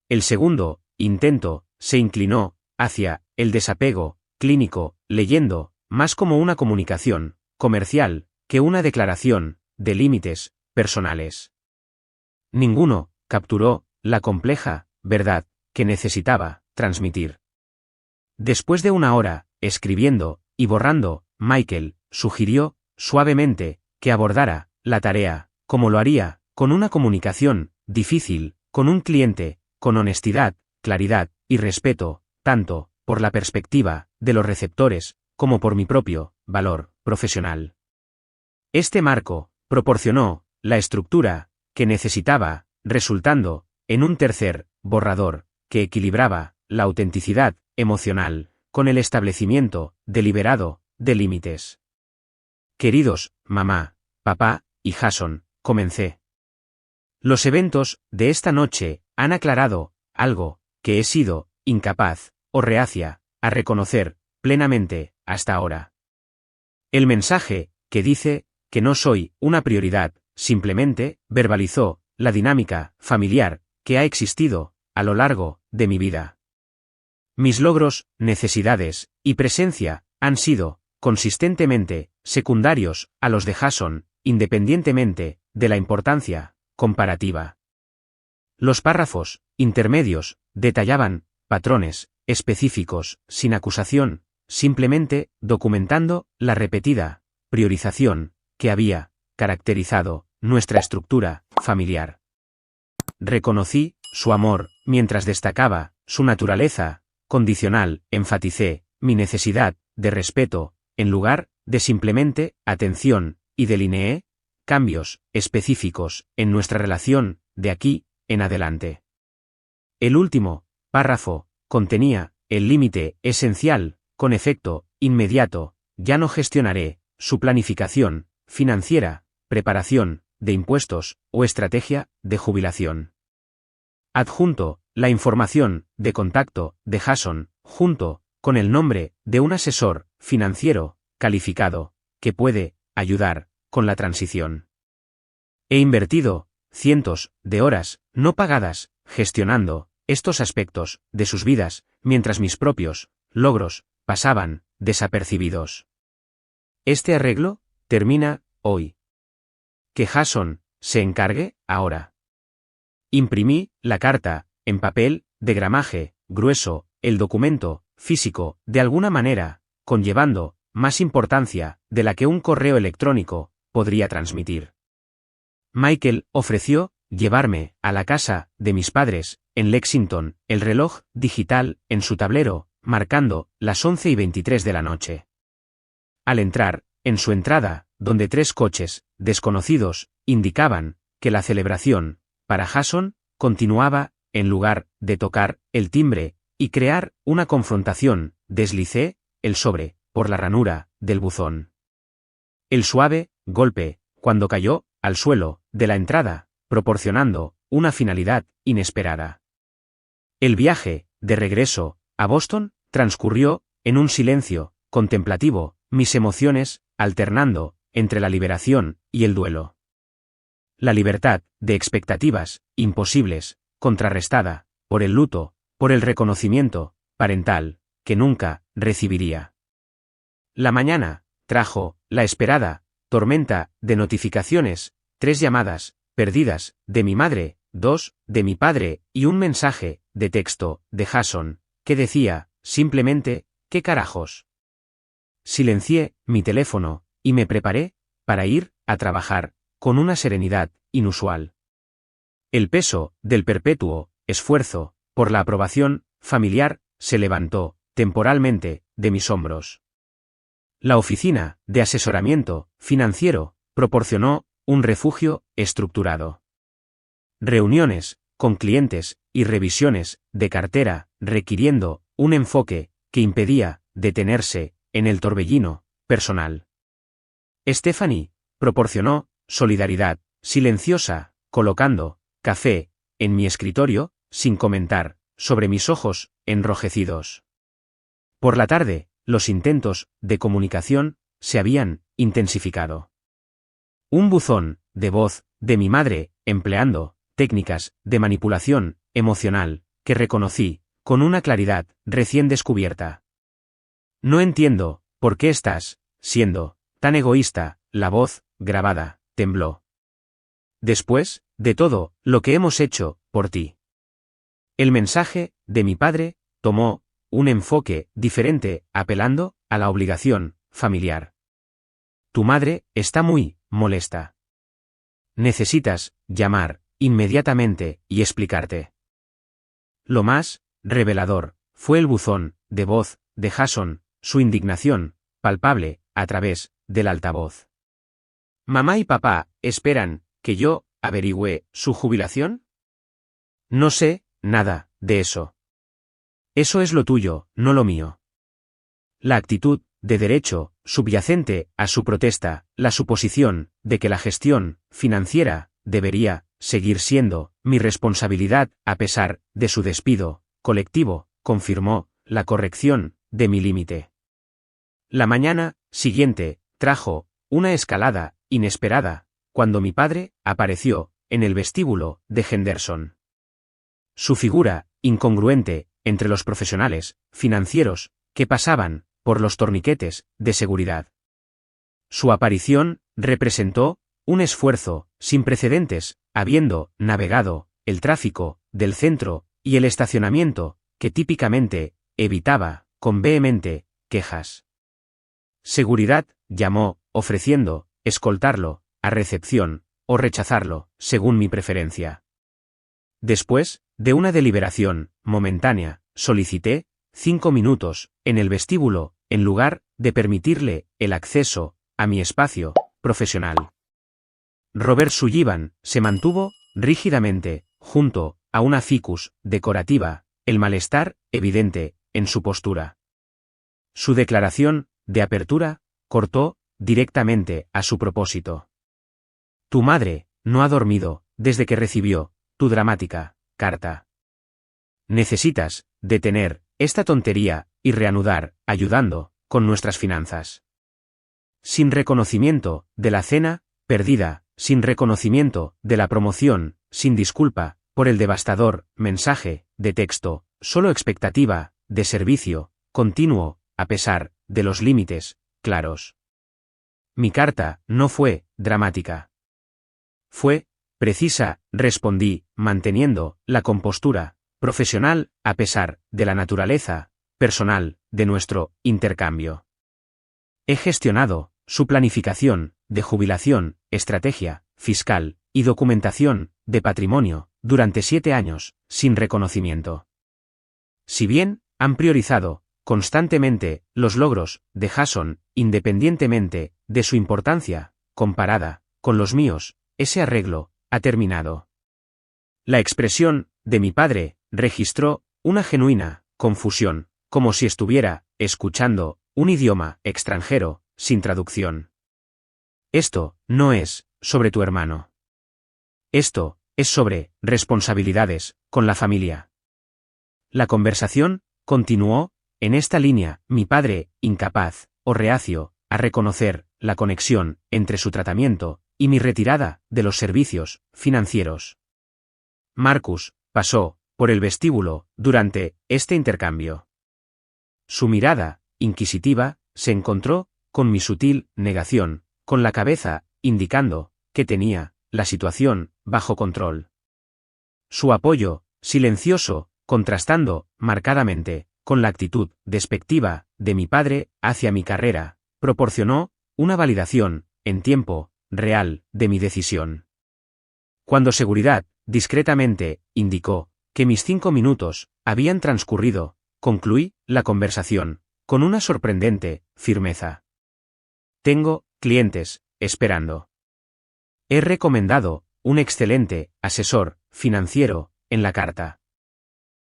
El segundo intento se inclinó hacia el desapego clínico, leyendo más como una comunicación comercial que una declaración de límites personales. Ninguno capturó la compleja verdad que necesitaba transmitir. Después de una hora, escribiendo y borrando, Michael sugirió, suavemente, que abordara la tarea, como lo haría, con una comunicación difícil, con un cliente, con honestidad, claridad y respeto, tanto por la perspectiva de los receptores, como por mi propio valor profesional. Este marco proporcionó la estructura que necesitaba, resultando en un tercer borrador que equilibraba la autenticidad emocional con el establecimiento deliberado de límites. Queridos mamá, papá y Jason, comencé. Los eventos de esta noche han aclarado algo que he sido incapaz o reacia a reconocer plenamente hasta ahora. El mensaje que dice que no soy una prioridad simplemente verbalizó la dinámica familiar que ha existido a lo largo de mi vida. Mis logros, necesidades y presencia han sido consistentemente secundarios a los de Jason, independientemente de la importancia comparativa. Los párrafos intermedios detallaban patrones específicos, sin acusación, simplemente documentando la repetida priorización que había caracterizado nuestra estructura familiar. Reconocí su amor mientras destacaba su naturaleza condicional, enfaticé mi necesidad de respeto, en lugar de simplemente atención, y delineé cambios específicos en nuestra relación de aquí en adelante. El último párrafo contenía el límite esencial, con efecto inmediato, ya no gestionaré su planificación financiera, preparación de impuestos o estrategia de jubilación. Adjunto la información de contacto de Jason, junto con el nombre de un asesor financiero calificado que puede ayudar con la transición. He invertido cientos de horas no pagadas gestionando estos aspectos de sus vidas, mientras mis propios logros pasaban desapercibidos. Este arreglo termina hoy. Que Jason se encargue ahora. Imprimí la carta en papel de gramaje grueso, el documento físico, de alguna manera, conllevando más importancia de la que un correo electrónico podría transmitir. Michael ofreció llevarme a la casa de mis padres, en Lexington, el reloj digital en su tablero, marcando las 11:23 de la noche. Al entrar, en su entrada, donde 3 coches desconocidos indicaban que la celebración, para Jason, continuaba, en lugar de tocar el timbre y crear una confrontación, deslicé el sobre por la ranura del buzón. El suave golpe, cuando cayó al suelo de la entrada, proporcionando una finalidad inesperada. El viaje de regreso a Boston transcurrió en un silencio contemplativo, mis emociones alternando entre la liberación y el duelo. La libertad de expectativas imposibles, contrarrestada por el luto, por el reconocimiento parental que nunca recibiría. La mañana trajo la esperada tormenta de notificaciones, 3 llamadas perdidas de mi madre, 2 de mi padre y un mensaje de texto de Jason que decía simplemente ¿qué carajos? Silencié mi teléfono y me preparé para ir a trabajar con una serenidad inusual. El peso del perpetuo esfuerzo por la aprobación familiar se levantó temporalmente de mis hombros. La oficina de asesoramiento financiero proporcionó un refugio estructurado. Reuniones con clientes y revisiones de cartera requiriendo un enfoque que impedía detenerse en el torbellino personal. Stephanie proporcionó solidaridad silenciosa, colocando café en mi escritorio, sin comentar, sobre mis ojos enrojecidos. Por la tarde, los intentos de comunicación se habían intensificado. Un buzón de voz de mi madre, empleando técnicas de manipulación emocional, que reconocí con una claridad recién descubierta. No entiendo por qué estás siendo tan egoísta, la voz grabada tembló. Después de todo lo que hemos hecho por ti. El mensaje de mi padre tomó un enfoque diferente, apelando a la obligación familiar. Tu madre está muy molesta. Necesitas llamar inmediatamente y explicarte. Lo más revelador fue el buzón de voz de Jason, su indignación palpable a través del altavoz. ¿Mamá y papá esperan que yo averigüe su jubilación? No sé nada de eso. Eso es lo tuyo, no lo mío. La actitud de derecho subyacente a su protesta, la suposición de que la gestión financiera debería seguir siendo mi responsabilidad a pesar de su despido colectivo, confirmó la corrección de mi límite. La mañana siguiente trajo una escalada inesperada cuando mi padre apareció en el vestíbulo de Henderson. Su figura incongruente entre los profesionales financieros que pasaban por los torniquetes de seguridad. Su aparición representó un esfuerzo sin precedentes, habiendo navegado el tráfico del centro y el estacionamiento que típicamente evitaba con vehemente quejas. Seguridad llamó, ofreciendo escoltarlo a recepción o rechazarlo, según mi preferencia. Después de una deliberación momentánea, solicité 5 minutos, en el vestíbulo, en lugar de permitirle el acceso a mi espacio profesional. Robert Sullivan se mantuvo rígidamente junto a una ficus decorativa, el malestar evidente en su postura. Su declaración de apertura cortó directamente a su propósito. Tu madre no ha dormido desde que recibió tu dramática carta. Necesitas detener esta tontería y reanudar, ayudando con nuestras finanzas. Sin reconocimiento de la cena perdida, sin reconocimiento de la promoción, sin disculpa por el devastador mensaje de texto, solo expectativa de servicio continuo, a pesar de los límites claros. Mi carta no fue dramática. Fue precisa, respondí, manteniendo la compostura profesional a pesar de la naturaleza personal de nuestro intercambio. He gestionado su planificación de jubilación, estrategia fiscal y documentación de patrimonio durante 7 años, sin reconocimiento. Si bien han priorizado constantemente los logros de Jason, independientemente de su importancia comparada con los míos, ese arreglo ha terminado. La expresión de mi padre registró una genuina confusión, como si estuviera escuchando un idioma extranjero, sin traducción. Esto no es sobre tu hermano. Esto es sobre responsabilidades con la familia. La conversación continuó en esta línea, mi padre, incapaz o reacio a reconocer la conexión entre su tratamiento y mi retirada de los servicios financieros. Marcus pasó por el vestíbulo durante este intercambio. Su mirada, inquisitiva, se encontró con mi sutil negación, con la cabeza indicando que tenía la situación bajo control. Su apoyo, silencioso, contrastando marcadamente con la actitud despectiva de mi padre hacia mi carrera, proporcionó una validación, en tiempo real, de mi decisión. Cuando seguridad, discretamente, indicó que mis 5 minutos habían transcurrido, concluí la conversación con una sorprendente firmeza. Tengo clientes esperando. He recomendado un excelente asesor financiero en la carta.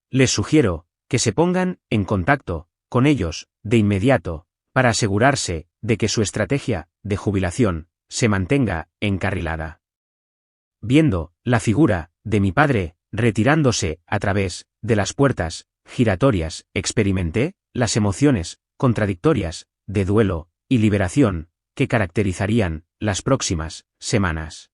Les sugiero que se pongan en contacto con ellos de inmediato para asegurarse de que su estrategia de jubilación se mantenga encarrilada. Viendo la figura de mi padre retirándose a través de las puertas giratorias, experimenté las emociones contradictorias de duelo y liberación que caracterizarían las próximas semanas.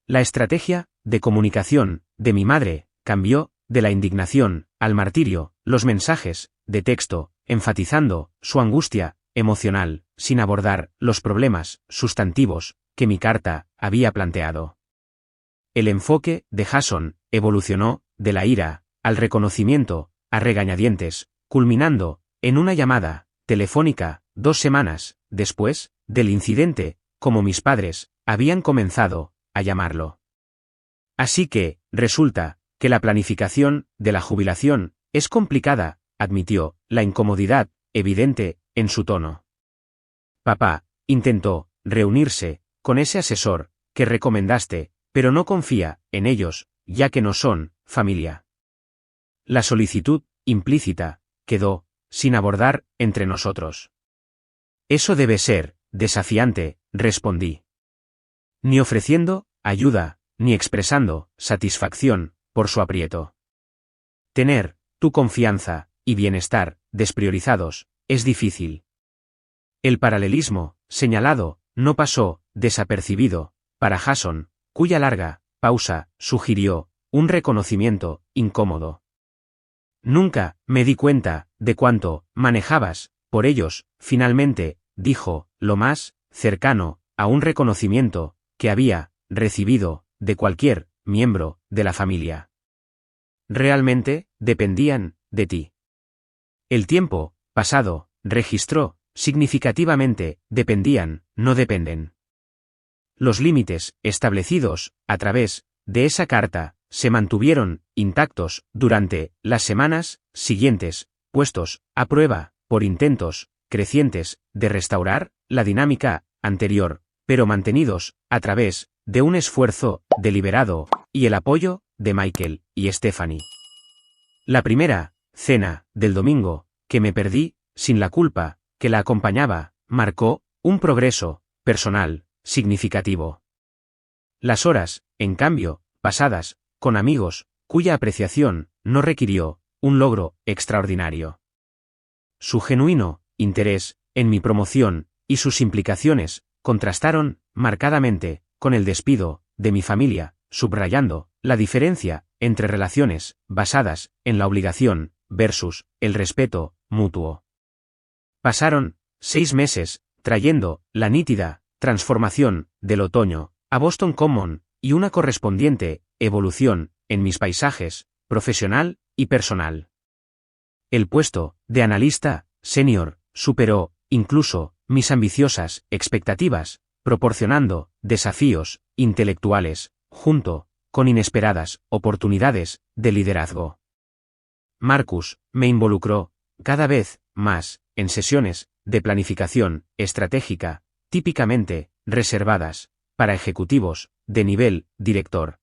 La estrategia de comunicación de mi madre cambió de la indignación al martirio, los mensajes de texto, enfatizando su angustia emocional, sin abordar los problemas sustantivos que mi carta había planteado. El enfoque de Jason evolucionó de la ira al reconocimiento, a regañadientes, culminando en una llamada telefónica 2 semanas después del incidente, como mis padres habían comenzado a llamarlo. Así que, resulta que la planificación de la jubilación es complicada, admitió, la incomodidad evidente en su tono. Papá intentó reunirse con ese asesor que recomendaste, pero no confía en ellos, ya que no son familia. La solicitud implícita quedó sin abordar entre nosotros. Eso debe ser desafiante, respondí. Ni ofreciendo ayuda, ni expresando satisfacción por su aprieto. Tener tu confianza y bienestar despriorizados es difícil. El paralelismo señalado no pasó desapercibido para Jason, cuya larga pausa sugirió un reconocimiento incómodo. Nunca me di cuenta de cuánto manejabas por ellos, finalmente, dijo, lo más cercano a un reconocimiento que había recibido de cualquier miembro de la familia. Realmente dependían de ti. El tiempo pasado registró significativamente, dependían, no dependen. Los límites establecidos a través de esa carta se mantuvieron intactos durante las semanas siguientes, puestos a prueba, por intentos crecientes de restaurar la dinámica anterior, pero mantenidos a través de un esfuerzo deliberado y el apoyo de Michael y Stephanie. La primera cena del domingo, que me perdí, sin la culpa que la acompañaba, marcó un progreso personal significativo. Las horas, en cambio, pasadas con amigos, cuya apreciación no requirió un logro extraordinario. Su genuino interés en mi promoción y sus implicaciones contrastaron marcadamente con el despido de mi familia, subrayando la diferencia entre relaciones basadas en la obligación versus el respeto mutuo. Pasaron 6 meses, trayendo la nítida transformación del otoño a Boston Common y una correspondiente evolución en mis paisajes, profesional y personal. El puesto de analista senior superó incluso mis ambiciosas expectativas, proporcionando desafíos intelectuales, junto con inesperadas oportunidades de liderazgo. Marcus me involucró cada vez más en sesiones de planificación estratégica, típicamente reservadas para ejecutivos de nivel director.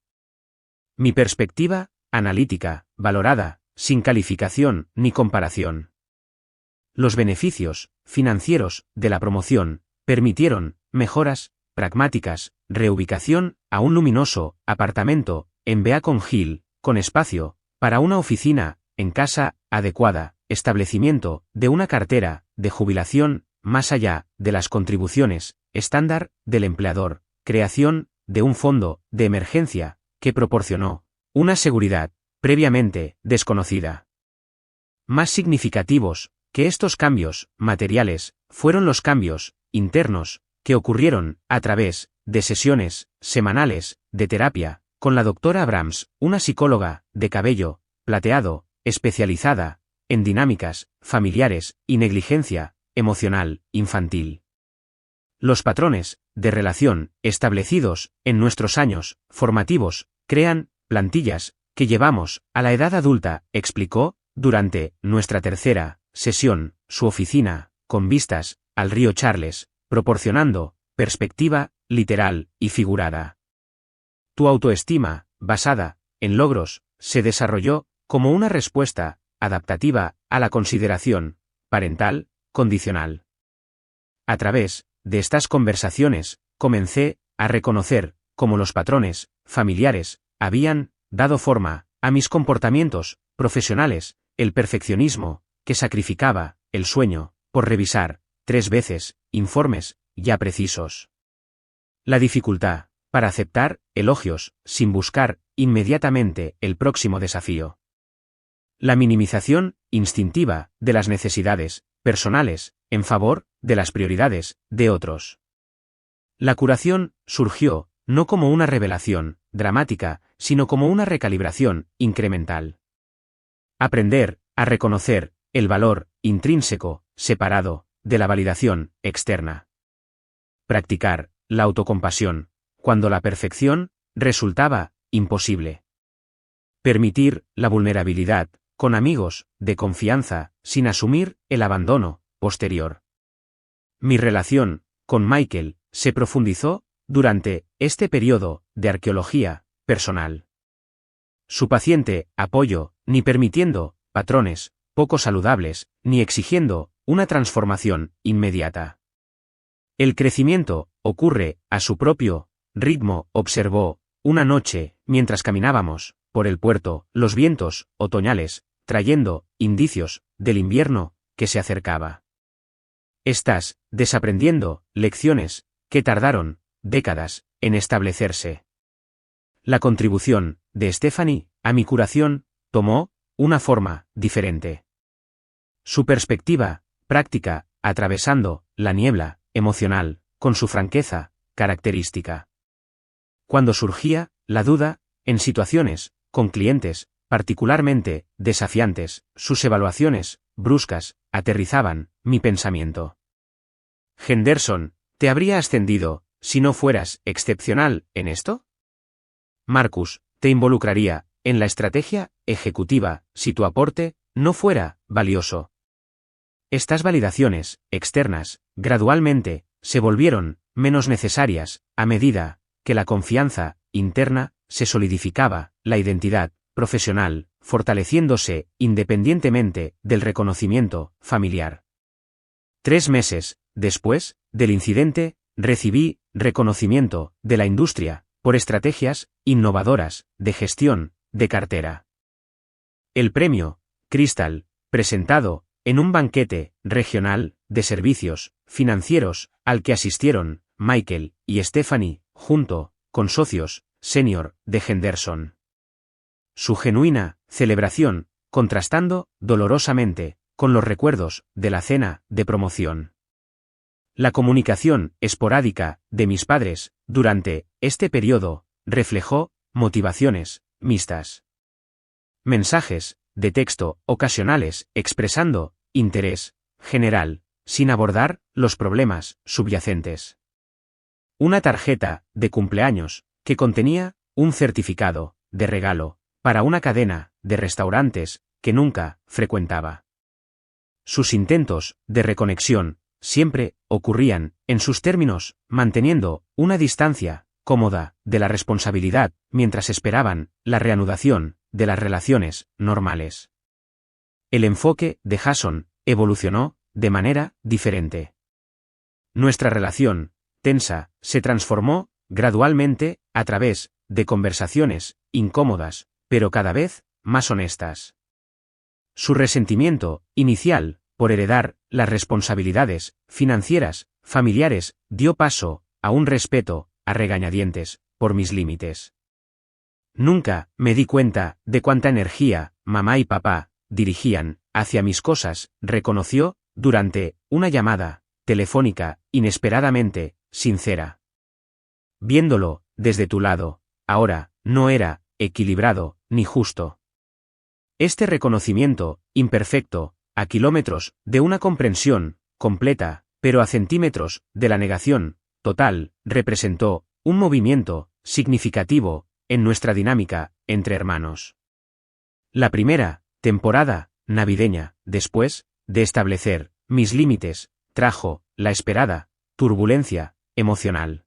Mi perspectiva analítica, valorada, sin calificación ni comparación. Los beneficios financieros de la promoción permitieron mejoras pragmáticas, reubicación a un luminoso apartamento en Beacon Hill, con espacio para una oficina en casa adecuada, establecimiento de una cartera de jubilación más allá de las contribuciones estándar del empleador, creación de un fondo de emergencia que proporcionó una seguridad previamente desconocida. Más significativos que estos cambios materiales fueron los cambios internos que ocurrieron a través de sesiones semanales de terapia con la doctora Abrams, una psicóloga de cabello plateado, especializada en dinámicas familiares y negligencia emocional infantil. Los patrones de relación establecidos en nuestros años formativos crean plantillas que llevamos a la edad adulta, explicó, durante nuestra tercera sesión, su oficina, con vistas al río Charles, proporcionando perspectiva literal y figurada. Tu autoestima, basada en logros, se desarrolló como una respuesta adaptativa a la consideración parental condicional. A través de estas conversaciones, comencé a reconocer cómo los patrones familiares habían dado forma a mis comportamientos profesionales, el perfeccionismo que sacrificaba el sueño por revisar 3 veces informes ya precisos. La dificultad para aceptar elogios sin buscar inmediatamente el próximo desafío. La minimización instintiva de las necesidades personales en favor de las prioridades de otros. La curación surgió no como una revelación dramática, sino como una recalibración incremental. Aprender a reconocer el valor intrínseco, separado de la validación externa. Practicar la autocompasión, cuando la perfección resultaba imposible. Permitir la vulnerabilidad con amigos de confianza, sin asumir el abandono posterior. Mi relación con Michael se profundizó durante este periodo de arqueología personal. Su paciente apoyo, ni permitiendo patrones poco saludables, ni exigiendo una transformación inmediata. El crecimiento ocurre a su propio ritmo, observó, una noche, mientras caminábamos por el puerto, los vientos otoñales, trayendo indicios del invierno que se acercaba. Estás desaprendiendo lecciones que tardaron décadas en establecerse. La contribución de Stephanie a mi curación tomó una forma diferente. Su perspectiva práctica, atravesando la niebla emocional, con su franqueza característica. Cuando surgía la duda, en situaciones con clientes particularmente desafiantes, sus evaluaciones bruscas aterrizaban mi pensamiento. Henderson, ¿te habría ascendido si no fueras excepcional en esto? Marcus, ¿te involucraría en la estrategia ejecutiva si tu aporte no fuera valioso. Estas validaciones, externas, gradualmente, se volvieron menos necesarias, a medida que la confianza interna se solidificaba, la identidad profesional, fortaleciéndose independientemente del reconocimiento familiar. 3 meses después del incidente, recibí reconocimiento de la industria por estrategias innovadoras de gestión de cartera. El premio Crystal, presentado en un banquete regional de servicios financieros al que asistieron Michael y Stephanie, junto con socios senior de Henderson. Su genuina celebración, contrastando dolorosamente con los recuerdos de la cena de promoción. La comunicación esporádica de mis padres durante este periodo reflejó motivaciones mixtas. Mensajes de texto ocasionales expresando interés general, sin abordar los problemas subyacentes. Una tarjeta de cumpleaños que contenía un certificado de regalo para una cadena de restaurantes que nunca frecuentaba. Sus intentos de reconexión siempre ocurrían en sus términos, manteniendo una distancia cómoda de la responsabilidad mientras esperaban la reanudación de las relaciones normales. El enfoque de Jason evolucionó de manera diferente. Nuestra relación, tensa, se transformó gradualmente a través de conversaciones incómodas, pero cada vez más honestas. Su resentimiento inicial por heredar las responsabilidades financieras familiares dio paso a un respeto a regañadientes por mis límites. Nunca me di cuenta de cuánta energía mamá y papá dirigían hacia mis cosas, reconoció durante una llamada telefónica inesperadamente sincera. Viéndolo desde tu lado, ahora no era equilibrado ni justo. Este reconocimiento imperfecto, a kilómetros de una comprensión completa, pero a centímetros de la negación total, representó un movimiento significativo en nuestra dinámica entre hermanos. La primera temporada navideña, después de establecer mis límites, trajo la esperada turbulencia emocional.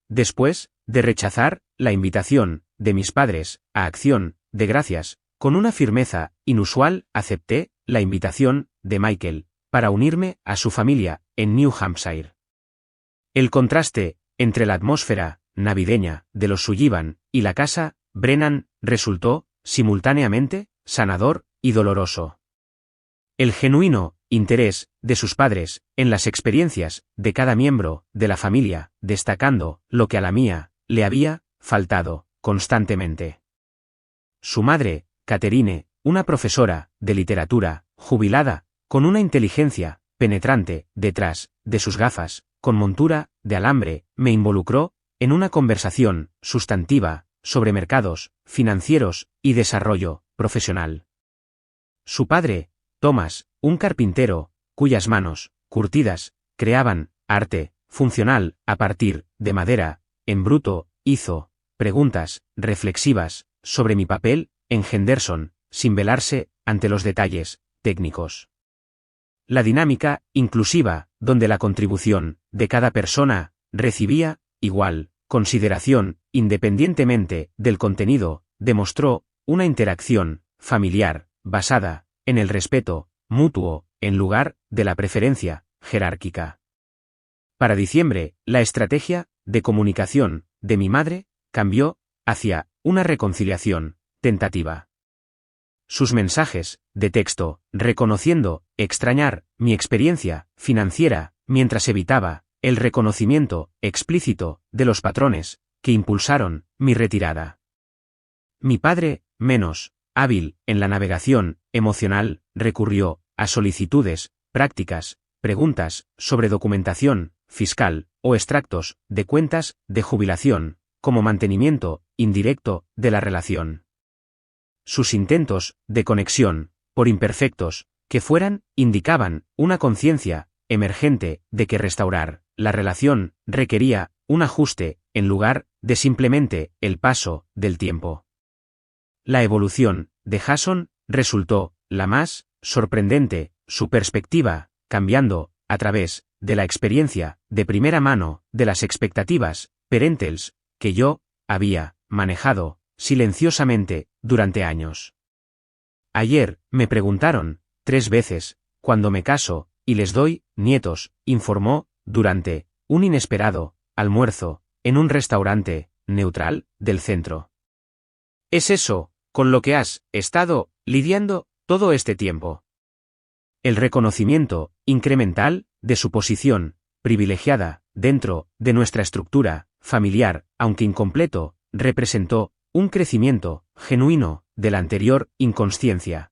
Después de rechazar la invitación de mis padres a Acción de Gracias, con una firmeza inusual acepté la invitación de Michael para unirme a su familia en New Hampshire. El contraste entre la atmósfera navideña de los Sullivan y la casa Brennan resultó, simultáneamente, sanador y doloroso. El genuino interés de sus padres en las experiencias de cada miembro de la familia, destacando lo que a la mía le había faltado constantemente. Su madre, Catherine, una profesora de literatura, jubilada, con una inteligencia penetrante detrás de sus gafas, con montura de alambre, me involucró en una conversación sustantiva sobre mercados financieros y desarrollo profesional. Su padre, Thomas, un carpintero, cuyas manos, curtidas, creaban arte funcional a partir de madera, en bruto, hizo preguntas reflexivas sobre mi papel en Henderson, sin velarse ante los detalles técnicos. La dinámica inclusiva, donde la contribución de cada persona recibía igual consideración, independientemente del contenido, demostró una interacción familiar basada en el respeto mutuo, en lugar de la preferencia jerárquica. Para diciembre, la estrategia de comunicación de mi madre cambió hacia una reconciliación tentativa. Sus mensajes de texto, reconociendo extrañar mi experiencia financiera, mientras evitaba el reconocimiento explícito de los patrones que impulsaron mi retirada. Mi padre, menos hábil en la navegación emocional, recurrió a solicitudes prácticas, preguntas sobre documentación fiscal o extractos de cuentas de jubilación, como mantenimiento indirecto de la relación. Sus intentos de conexión, por imperfectos que fueran, indicaban una conciencia emergente de que restaurar la relación requería un ajuste, en lugar de simplemente el paso del tiempo. La evolución de Jason resultó la más sorprendente, su perspectiva, cambiando, a través de la experiencia, de primera mano, de las expectativas, parentals, que yo había manejado silenciosamente durante años. Ayer me preguntaron 3 veces cuándo me caso y les doy nietos, informó durante un inesperado almuerzo en un restaurante neutral del centro. ¿Es eso con lo que has estado lidiando todo este tiempo? El reconocimiento incremental de su posición privilegiada dentro de nuestra estructura familiar, aunque incompleto, representó un crecimiento genuino de la anterior inconsciencia.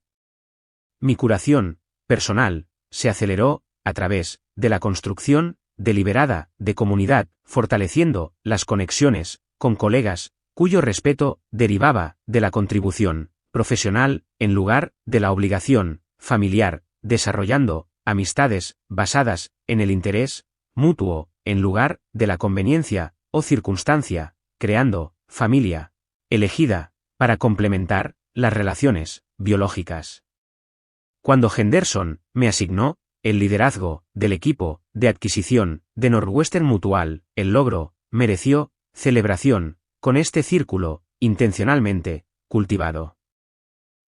Mi curación personal se aceleró a través de la construcción deliberada de comunidad, fortaleciendo las conexiones con colegas cuyo respeto derivaba de la contribución profesional en lugar de la obligación familiar, desarrollando amistades basadas en el interés mutuo en lugar de la conveniencia o circunstancia, creando familia elegida para complementar las relaciones biológicas. Cuando Henderson me asignó el liderazgo del equipo de adquisición de Northwestern Mutual, el logro mereció celebración con este círculo intencionalmente cultivado.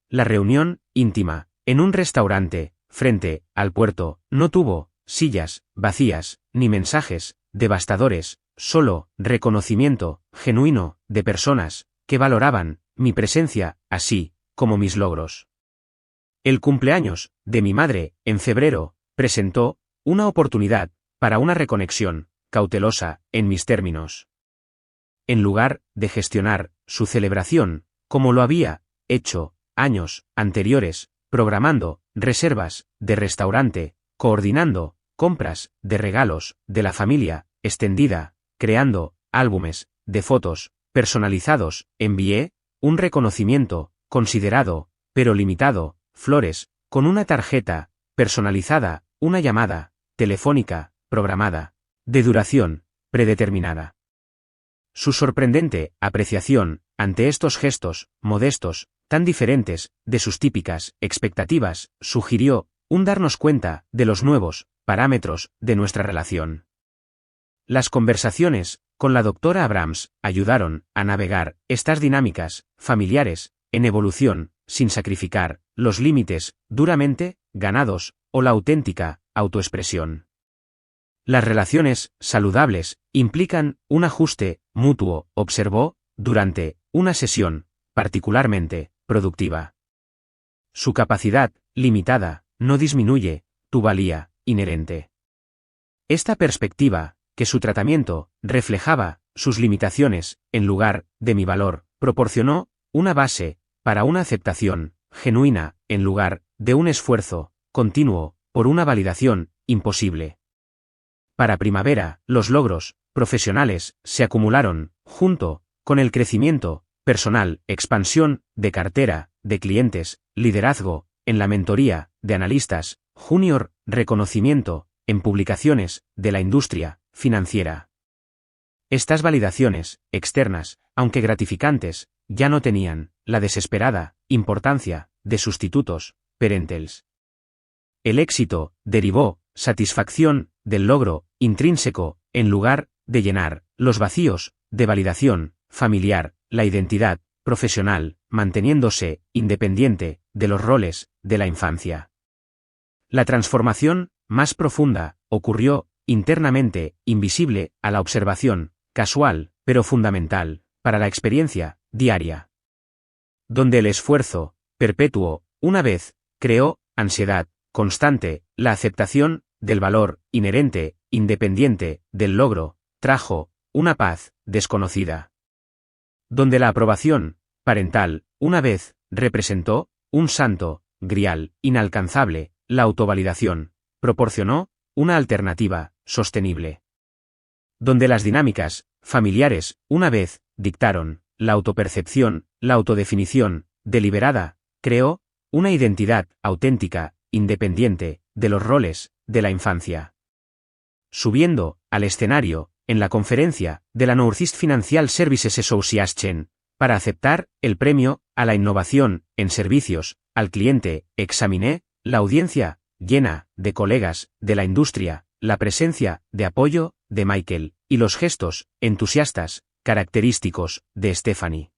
La reunión íntima en un restaurante frente al puerto no tuvo sillas vacías ni mensajes devastadores, solo reconocimiento genuino de personas que valoraban mi presencia así como mis logros. El cumpleaños de mi madre, en febrero, presentó una oportunidad para una reconexión cautelosa en mis términos. En lugar de gestionar su celebración, como lo había hecho años anteriores, programando reservas de restaurante, coordinando compras de regalos de la familia extendida, creando álbumes de fotos personalizados, envié un reconocimiento considerado, pero limitado, flores, con una tarjeta personalizada, una llamada telefónica programada, de duración predeterminada. Su sorprendente apreciación ante estos gestos modestos, tan diferentes de sus típicas expectativas, sugirió un darnos cuenta de los nuevos parámetros de nuestra relación. Las conversaciones con la doctora Abrams ayudaron a navegar estas dinámicas familiares en evolución, sin sacrificar los límites duramente ganados o la auténtica autoexpresión. Las relaciones saludables implican un ajuste mutuo, observó, durante una sesión particularmente productiva. Su capacidad limitada no disminuye tu valía inherente. Esta perspectiva, que su tratamiento reflejaba sus limitaciones en lugar de mi valor, proporcionó una base para una aceptación genuina en lugar de un esfuerzo continuo por una validación imposible. Para primavera, los logros profesionales se acumularon, junto con el crecimiento personal, expansión de cartera de clientes, liderazgo en la mentoría de analistas, junior, reconocimiento en publicaciones de la industria financiera. Estas validaciones externas, aunque gratificantes, ya no tenían la desesperada importancia de sustitutos parentals. El éxito derivó satisfacción del logro intrínseco en lugar de llenar los vacíos de validación familiar, la identidad profesional, manteniéndose independiente de los roles de la infancia. La transformación más profunda ocurrió internamente, invisible a la observación, casual, pero fundamental para la experiencia diaria. Donde el esfuerzo perpetuo, una vez, creó ansiedad constante, la aceptación del valor inherente, independiente del logro, trajo una paz desconocida. Donde la aprobación parental, una vez, representó un santo grial inalcanzable, la autovalidación proporcionó una alternativa sostenible. Donde las dinámicas familiares, una vez, dictaron la autopercepción, la autodefinición deliberada, creó una identidad auténtica, independiente de los roles de la infancia. Subiendo al escenario, en la conferencia de la Northeast Financial Services Association, para aceptar el premio a la innovación en servicios al cliente, examiné la audiencia, llena de colegas, de la industria, la presencia de apoyo de Michael, y los gestos entusiastas, característicos de Stephanie.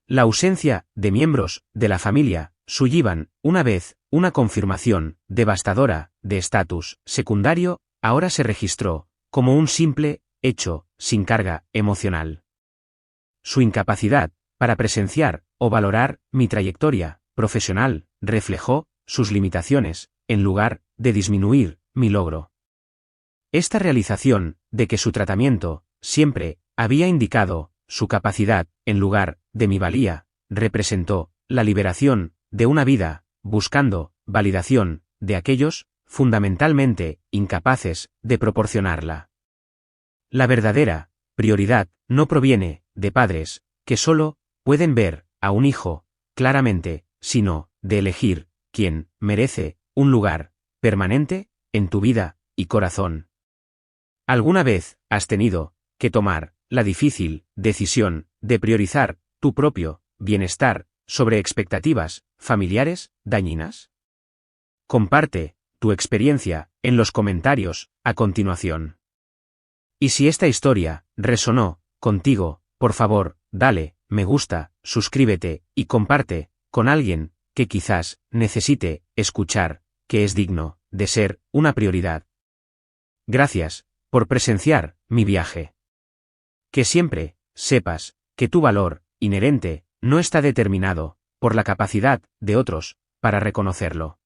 La ausencia de miembros de la familia Sullivan, una vez, una confirmación devastadora de estatus secundario, ahora se registró como un simple hecho sin carga emocional. Su incapacidad para presenciar o valorar mi trayectoria profesional reflejó sus limitaciones, en lugar de disminuir mi logro. Esta realización de que su tratamiento siempre había indicado su capacidad en lugar de mi valía, representó la liberación de una vida buscando validación de aquellos fundamentalmente incapaces de proporcionarla. La verdadera prioridad no proviene de padres que solo pueden ver a un hijo claramente, sino de elegir quién merece un lugar permanente en tu vida y corazón. ¿Alguna vez has tenido que tomar la difícil decisión de priorizar tu propio bienestar sobre expectativas familiares dañinas? Comparte tu experiencia en los comentarios a continuación. Y si esta historia resonó contigo, por favor, dale me gusta, suscríbete y comparte con alguien que quizás necesite escuchar que es digno de ser una prioridad. Gracias por presenciar mi viaje. Que siempre sepas que tu valor inherente no está determinado por la capacidad de otros para reconocerlo.